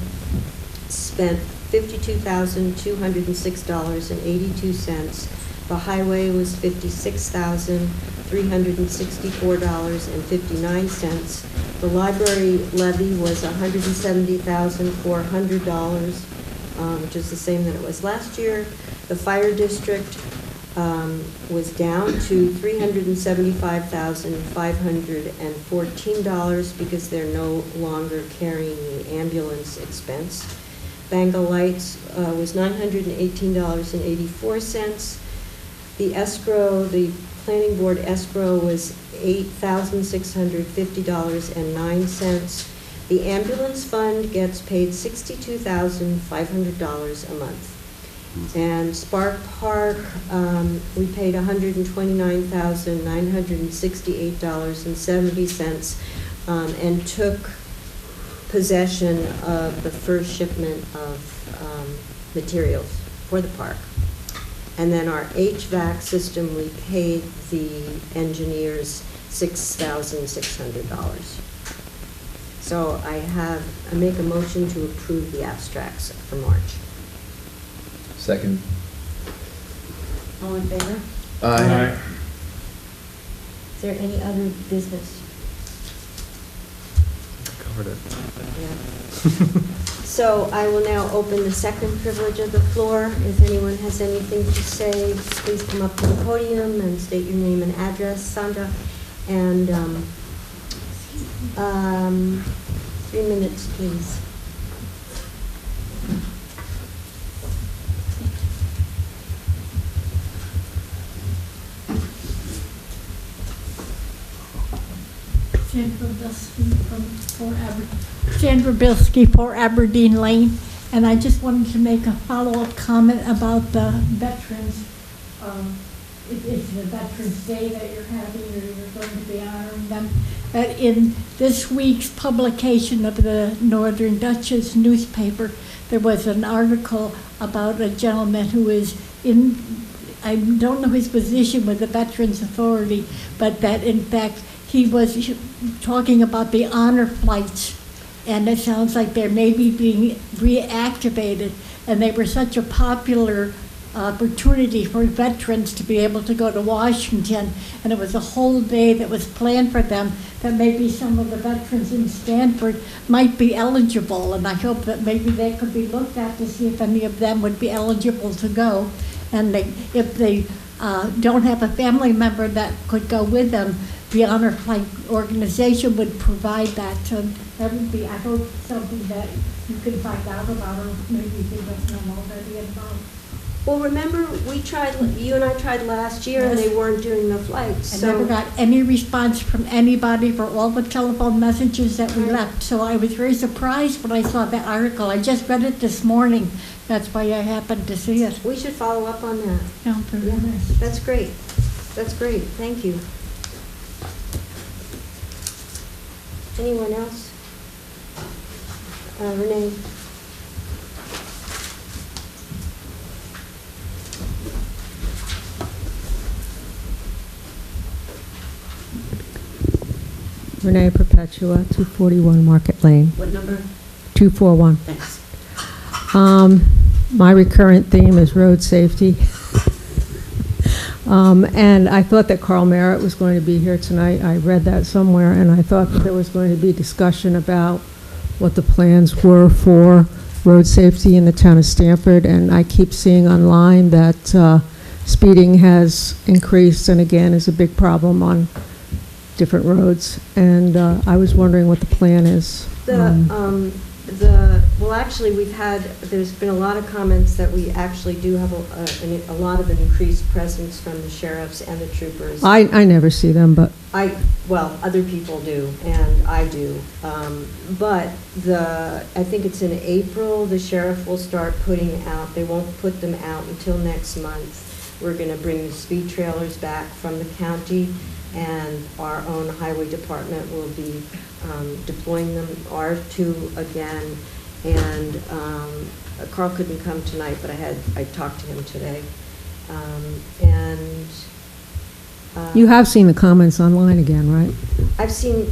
Speaker 1: spent $52,206.82. The highway was $56,364.59. The library levy was $170,400, which is the same that it was last year. The fire district was down to $375,514 because they're no longer carrying the ambulance expense. Bangor Lights was $918.84. The escrow, the planning board escrow was $8,650.09. The ambulance fund gets paid $62,500 a month. And Spark Park, we paid $129,968.70 and took possession of the first shipment of materials for the park. And then our HVAC system, we paid the engineers $6,600. So I make a motion to approve the abstracts for March.
Speaker 3: Second.
Speaker 1: All in favor?
Speaker 3: Aye.
Speaker 1: Is there any other business?
Speaker 5: Covered it.
Speaker 1: Yeah. So I will now open the second privilege of the floor. If anyone has anything to say, please come up to the podium and state your name and address, Sandra. And 3 minutes, please.
Speaker 13: Sandra Bilski for Aberdeen Lane, and I just wanted to make a follow-up comment about the veterans. It's the Veterans Day that you're having, or you're going to be honoring them. But in this week's publication of the Northern Dutchess newspaper, there was an article about a gentleman who is in, I don't know his position with the Veterans Authority, but that in fact he was talking about the honor flights, and it sounds like they're maybe being reactivated, and they were such a popular opportunity for veterans to be able to go to Washington, and it was a whole day that was planned for them, that maybe some of the veterans in Stanford might be eligible, and I hope that maybe they could be looked at to see if any of them would be eligible to go. And if they don't have a family member that could go with them, the Honor Flight organization would provide that. So that would be, I hope, something that you can find out about, or maybe give us them already involved.
Speaker 1: Well, remember, you and I tried last year, and they weren't doing the flights.
Speaker 13: I never got any response from anybody for all the telephone messages that we left. So I was very surprised when I saw that article. I just read it this morning. That's why I happened to see it.
Speaker 1: We should follow up on that.
Speaker 13: Yeah, very nice.
Speaker 1: That's great. That's great. Thank you. Anyone else? Renee?
Speaker 14: Renee Perpetua, 241 Market Lane.
Speaker 2: What number?
Speaker 14: 241.
Speaker 2: Thanks.
Speaker 14: My recurrent theme is road safety. And I thought that Carl Merritt was going to be here tonight. I read that somewhere, and I thought that there was going to be discussion about what the plans were for road safety in the town of Stanford, and I keep seeing online that speeding has increased and again is a big problem on different roads. And I was wondering what the plan is.
Speaker 1: Well, actually, there's been a lot of comments that we actually do have a lot of increased presence from the sheriffs and the troopers.
Speaker 14: I never see them, but
Speaker 1: Well, other people do, and I do. But I think it's in April, the sheriff will start putting out, they won't put them out until next month. We're going to bring the speed trailers back from the county, and our own highway department will be deploying them, R2 again. And Carl couldn't come tonight, but I talked to him today.
Speaker 14: you have seen the comments online again, right?
Speaker 1: I've seen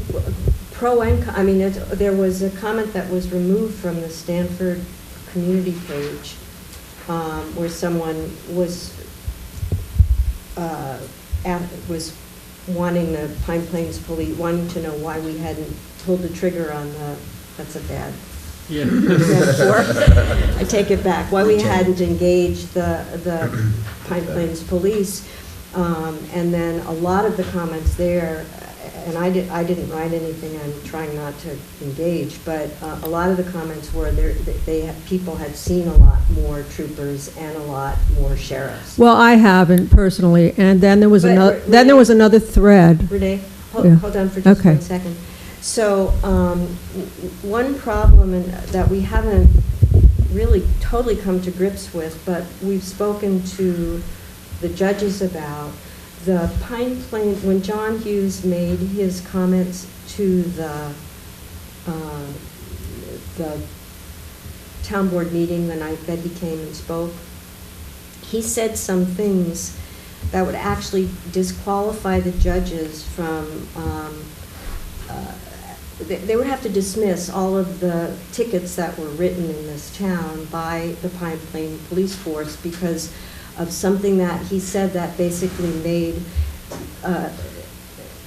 Speaker 1: pro and con. I mean, there was a comment that was removed from the Stanford community page where someone was wanting the Pine Plains police, wanting to know why we hadn't pulled the trigger on that's a bad metaphor. I take it back. Why we hadn't engaged the Pine Plains police. And then a lot of the comments there, and I didn't write anything, I'm trying not to engage, but a lot of the comments were people had seen a lot more troopers and a lot more sheriffs.
Speaker 14: Well, I haven't personally, and then there was another.
Speaker 1: Renee,
Speaker 14: Then there was another thread.
Speaker 1: Renee, hold on for just
Speaker 14: Okay.
Speaker 1: 1 second. So one problem that we haven't really totally come to grips with, but we've spoken to the judges about, the Pine Plains, when John Hughes made his comments to the town board meeting the night that he came and spoke, he said some things that would actually disqualify the judges from, they would have to dismiss all of the tickets that were written in this town by the Pine Plain Police Force because of something that he said that basically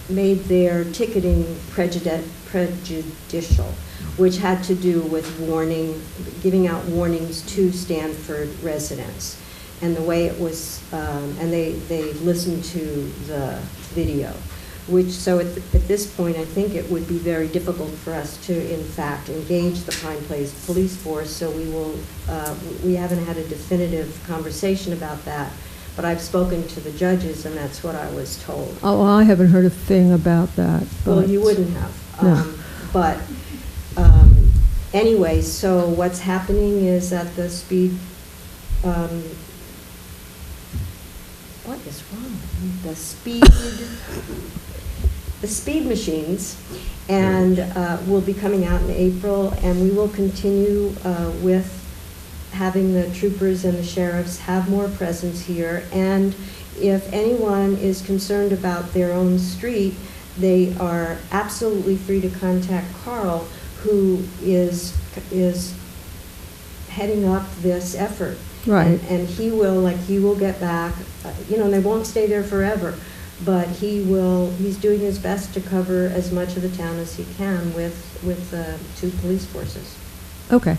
Speaker 1: made their ticketing prejudicial, which had to do with giving out warnings to Stanford residents. And the way it was, and they listened to the video. So at this point, I think it would be very difficult for us to, in fact, engage the Pine Plains Police Force. So we haven't had a definitive conversation about that. But I've spoken to the judges, and that's what I was told.
Speaker 14: Oh, well, I haven't heard a thing about that.
Speaker 1: Well,
Speaker 14: but-
Speaker 1: you wouldn't have.
Speaker 14: No.
Speaker 1: But anyway, so what's happening is that the speed. What is wrong? The speed machines, and will be coming out in April, and we will continue with having the troopers and the sheriffs have more presence here. And if anyone is concerned about their own street, they are absolutely free to contact Carl, who is heading up this effort.
Speaker 14: Right.
Speaker 1: And he will get back, and they won't stay there forever, but he's doing his best to cover as much of the town as he can with 2 police forces.
Speaker 14: Okay.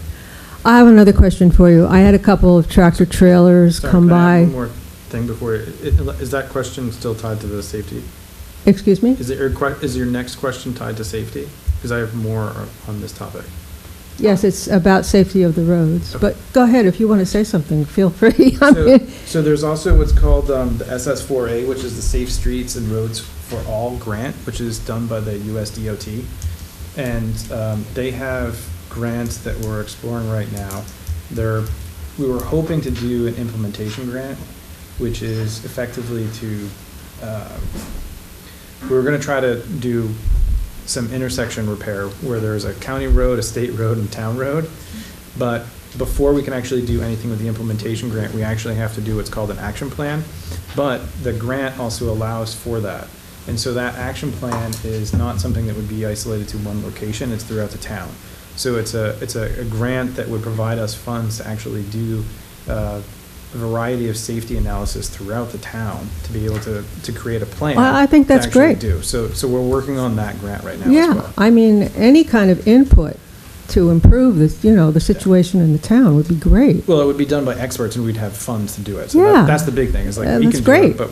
Speaker 14: I have another question for you. I had a couple of tractor trailers
Speaker 5: Sorry,
Speaker 14: come
Speaker 5: can I
Speaker 14: by.
Speaker 5: have one more thing before, is that question still tied to the safety?
Speaker 14: Excuse me?
Speaker 5: Is your next question tied to safety? Because I have more on this topic.
Speaker 14: Yes, it's about safety of the roads.
Speaker 5: Okay.
Speaker 14: But go ahead, if you want to say something, feel free. I mean,
Speaker 5: So there's also what's called the SS4A, which is the Safe Streets and Roads for All grant, which is done by the US DOT. And they have grants that we're exploring right now. We were hoping to do an implementation grant, which is effectively we were going to try to do some intersection repair where there's a county road, a state road, and town road. But before we can actually do anything with the implementation grant, we actually have to do what's called an action plan. But the grant also allows for that. And so that action plan is not something that would be isolated to one location, it's throughout the town. So it's a grant that would provide us funds to actually do a variety of safety analysis throughout the town to be able to create a plan.
Speaker 14: Well, I think that's
Speaker 5: to actually
Speaker 14: great.
Speaker 5: do. So we're working on that grant right now as
Speaker 14: yeah,
Speaker 5: well.
Speaker 14: I mean, any kind of input to improve this, the situation in the town would be great.
Speaker 5: Well, it would be done by experts, and we'd have funds to do it. So
Speaker 14: Yeah.
Speaker 5: that's the big thing, is like, we
Speaker 14: That's
Speaker 5: can
Speaker 14: great.
Speaker 5: do it, but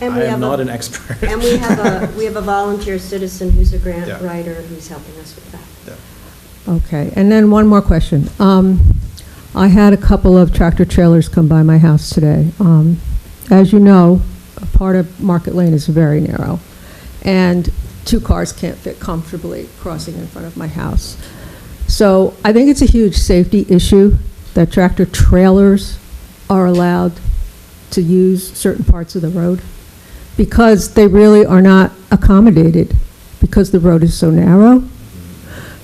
Speaker 1: And
Speaker 5: I
Speaker 1: we
Speaker 5: am
Speaker 1: have
Speaker 5: not
Speaker 1: a-
Speaker 5: an expert.
Speaker 1: And we have a volunteer citizen who's a grant
Speaker 5: Yeah.
Speaker 1: writer who's helping us with that.
Speaker 14: Okay, and then one more question. I had a couple of tractor trailers come by my house today. As you know, a part of Market Lane is very narrow, and 2 cars can't fit comfortably crossing in front of my house. So I think it's a huge safety issue that tractor trailers are allowed to use certain parts of the road, because they really are not accommodated because the road is so narrow.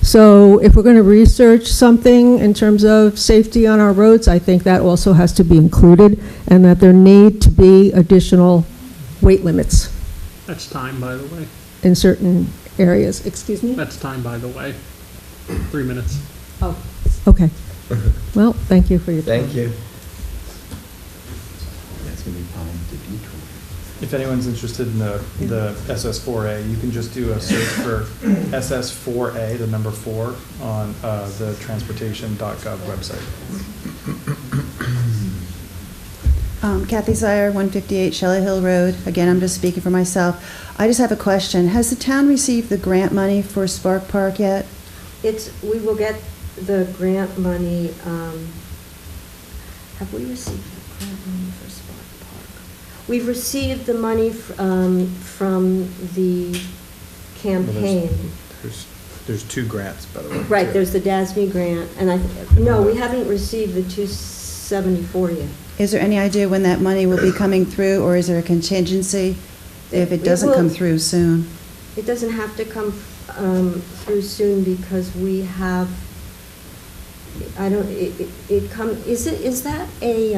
Speaker 14: So if we're going to research something in terms of safety on our roads, I think that also has to be included, and that there need to be additional weight limits
Speaker 4: That's time, by the way.
Speaker 14: in certain areas. Excuse me?
Speaker 4: That's time, by the way. 3 minutes.
Speaker 14: Oh, okay. Well, thank you for your time.
Speaker 3: Thank you.
Speaker 5: If anyone's interested in the SS4A, you can just do a search for SS4A, the number 4, on the transportation.gov website.
Speaker 9: Kathy Zier, 158 Shelley Hill Road. Again, I'm just speaking for myself. I just have a question. Has the town received the grant money for Spark Park yet?
Speaker 1: We will get the grant money, have we received the grant money for Spark Park? We've received the money from the campaign.
Speaker 5: There's 2 grants, by the way.
Speaker 1: Right, there's the DASME grant, and no, we haven't received the 274 yet.
Speaker 9: Is there any idea when that money will be coming through, or is there a contingency if it doesn't come through soon?
Speaker 1: It doesn't have to come through soon, because we have, is that a,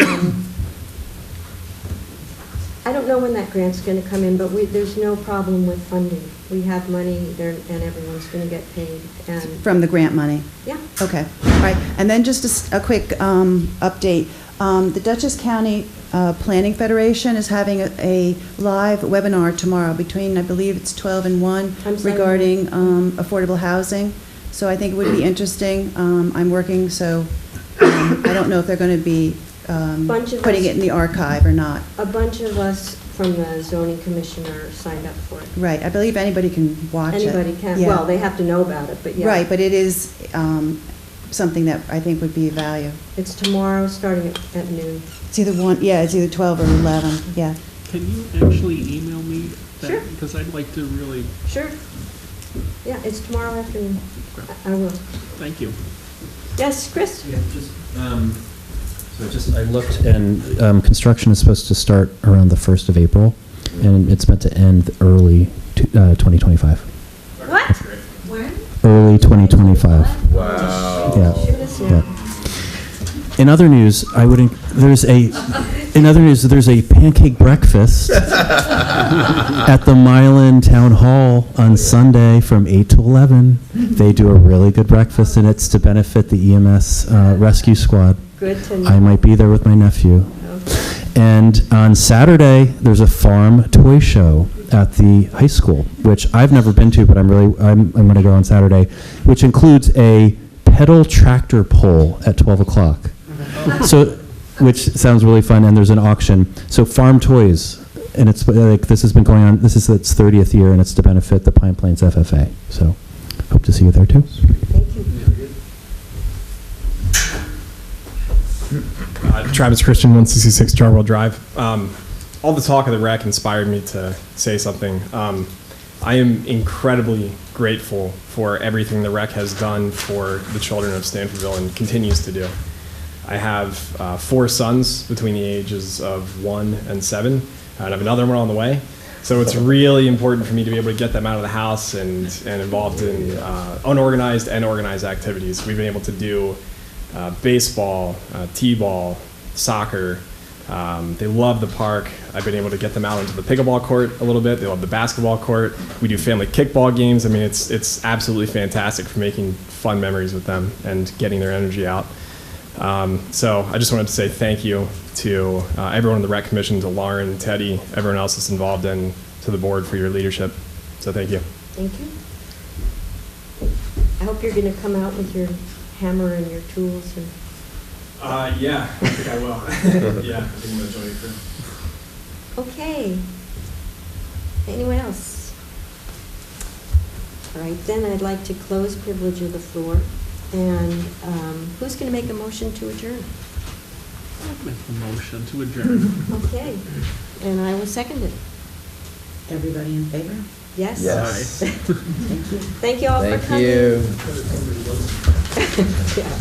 Speaker 1: I don't know when that grant's going to come in, but there's no problem with funding. We have money there, and everyone's going to get paid. And
Speaker 9: From the grant money?
Speaker 1: Yeah.
Speaker 9: Okay, all right. And then just a quick update. The Dutchess County Planning Federation is having a live webinar tomorrow between, I believe it's 12 and 1, regarding affordable housing. So I think it would be interesting. I'm working, so I don't know if they're going to be putting it in the archive or not.
Speaker 1: A bunch of us from the zoning commissioner signed up for it.
Speaker 9: Right, I believe anybody can watch it.
Speaker 1: Anybody can.
Speaker 9: Yeah.
Speaker 1: Well, they have to know about it, but yeah.
Speaker 9: Right, but it is something that I think would be of value.
Speaker 1: It's tomorrow, starting at noon.
Speaker 9: It's either 12 or 11, yeah.
Speaker 4: Can you actually email me that?
Speaker 1: Sure.
Speaker 4: Because I'd like to really...
Speaker 1: Sure. Yeah, it's tomorrow afternoon. I will.
Speaker 4: Thank you.
Speaker 1: Yes, Chris?
Speaker 12: Yeah, I looked, and construction is supposed to start around the 1st of April, and it's meant to end early 2025.
Speaker 1: What? When?
Speaker 12: Early 2025.
Speaker 3: Wow.
Speaker 12: Yeah. Yeah. In other news, there's a pancake breakfast at the Milan Town Hall on Sunday from 8 to 11. They do a really good breakfast, and it's to benefit the EMS rescue squad.
Speaker 1: Good to know.
Speaker 12: I might be there with my nephew.
Speaker 1: Okay.
Speaker 12: And on Saturday, there's a farm toy show at the high school, which I've never been to, but I'm going to go on Saturday, which includes a pedal tractor pull at 12 o'clock. So, which sounds really fun, and there's an auction. So farm toys, and it's like, this has been going on, this is its 30th year, and it's to benefit the Pine Plains FFA. So hope to see you there too.
Speaker 1: Thank you.
Speaker 7: Travis Christian, 166 Charwell Drive. All the talk of the rec inspired me to say something. I am incredibly grateful for everything the rec has done for the children of Stanfordville and continues to do. I have 4 sons between the ages of 1 and 7, and I have another one on the way. So it's really important for me to be able to get them out of the house and involved in unorganized and organized activities. We've been able to do baseball, t-ball, soccer. They love the park. I've been able to get them out into the pickleball court a little bit. They love the basketball court. We do family kickball games. I mean, it's absolutely fantastic for making fun memories with them and getting their energy out. So I just wanted to say thank you to everyone in the Rec Commission, to Lauren, Teddy, everyone else that's involved, and to the board for your leadership. So thank you.
Speaker 1: Thank you. I hope you're going to come out with your hammer and your tools. And
Speaker 7: Yeah, I think I will. Yeah, I think I'm gonna join your crew.
Speaker 1: okay. Anyone else? All right, then I'd like to close privilege of the floor. And who's going to make a motion to adjourn?
Speaker 4: I'll make the motion to adjourn.
Speaker 1: Okay, and I will second it.
Speaker 2: Everybody in favor?
Speaker 1: Yes?
Speaker 3: Yes.
Speaker 2: Thank you.
Speaker 1: Thank you all for
Speaker 3: Thank
Speaker 1: coming.
Speaker 3: you.
Speaker 1: Yeah.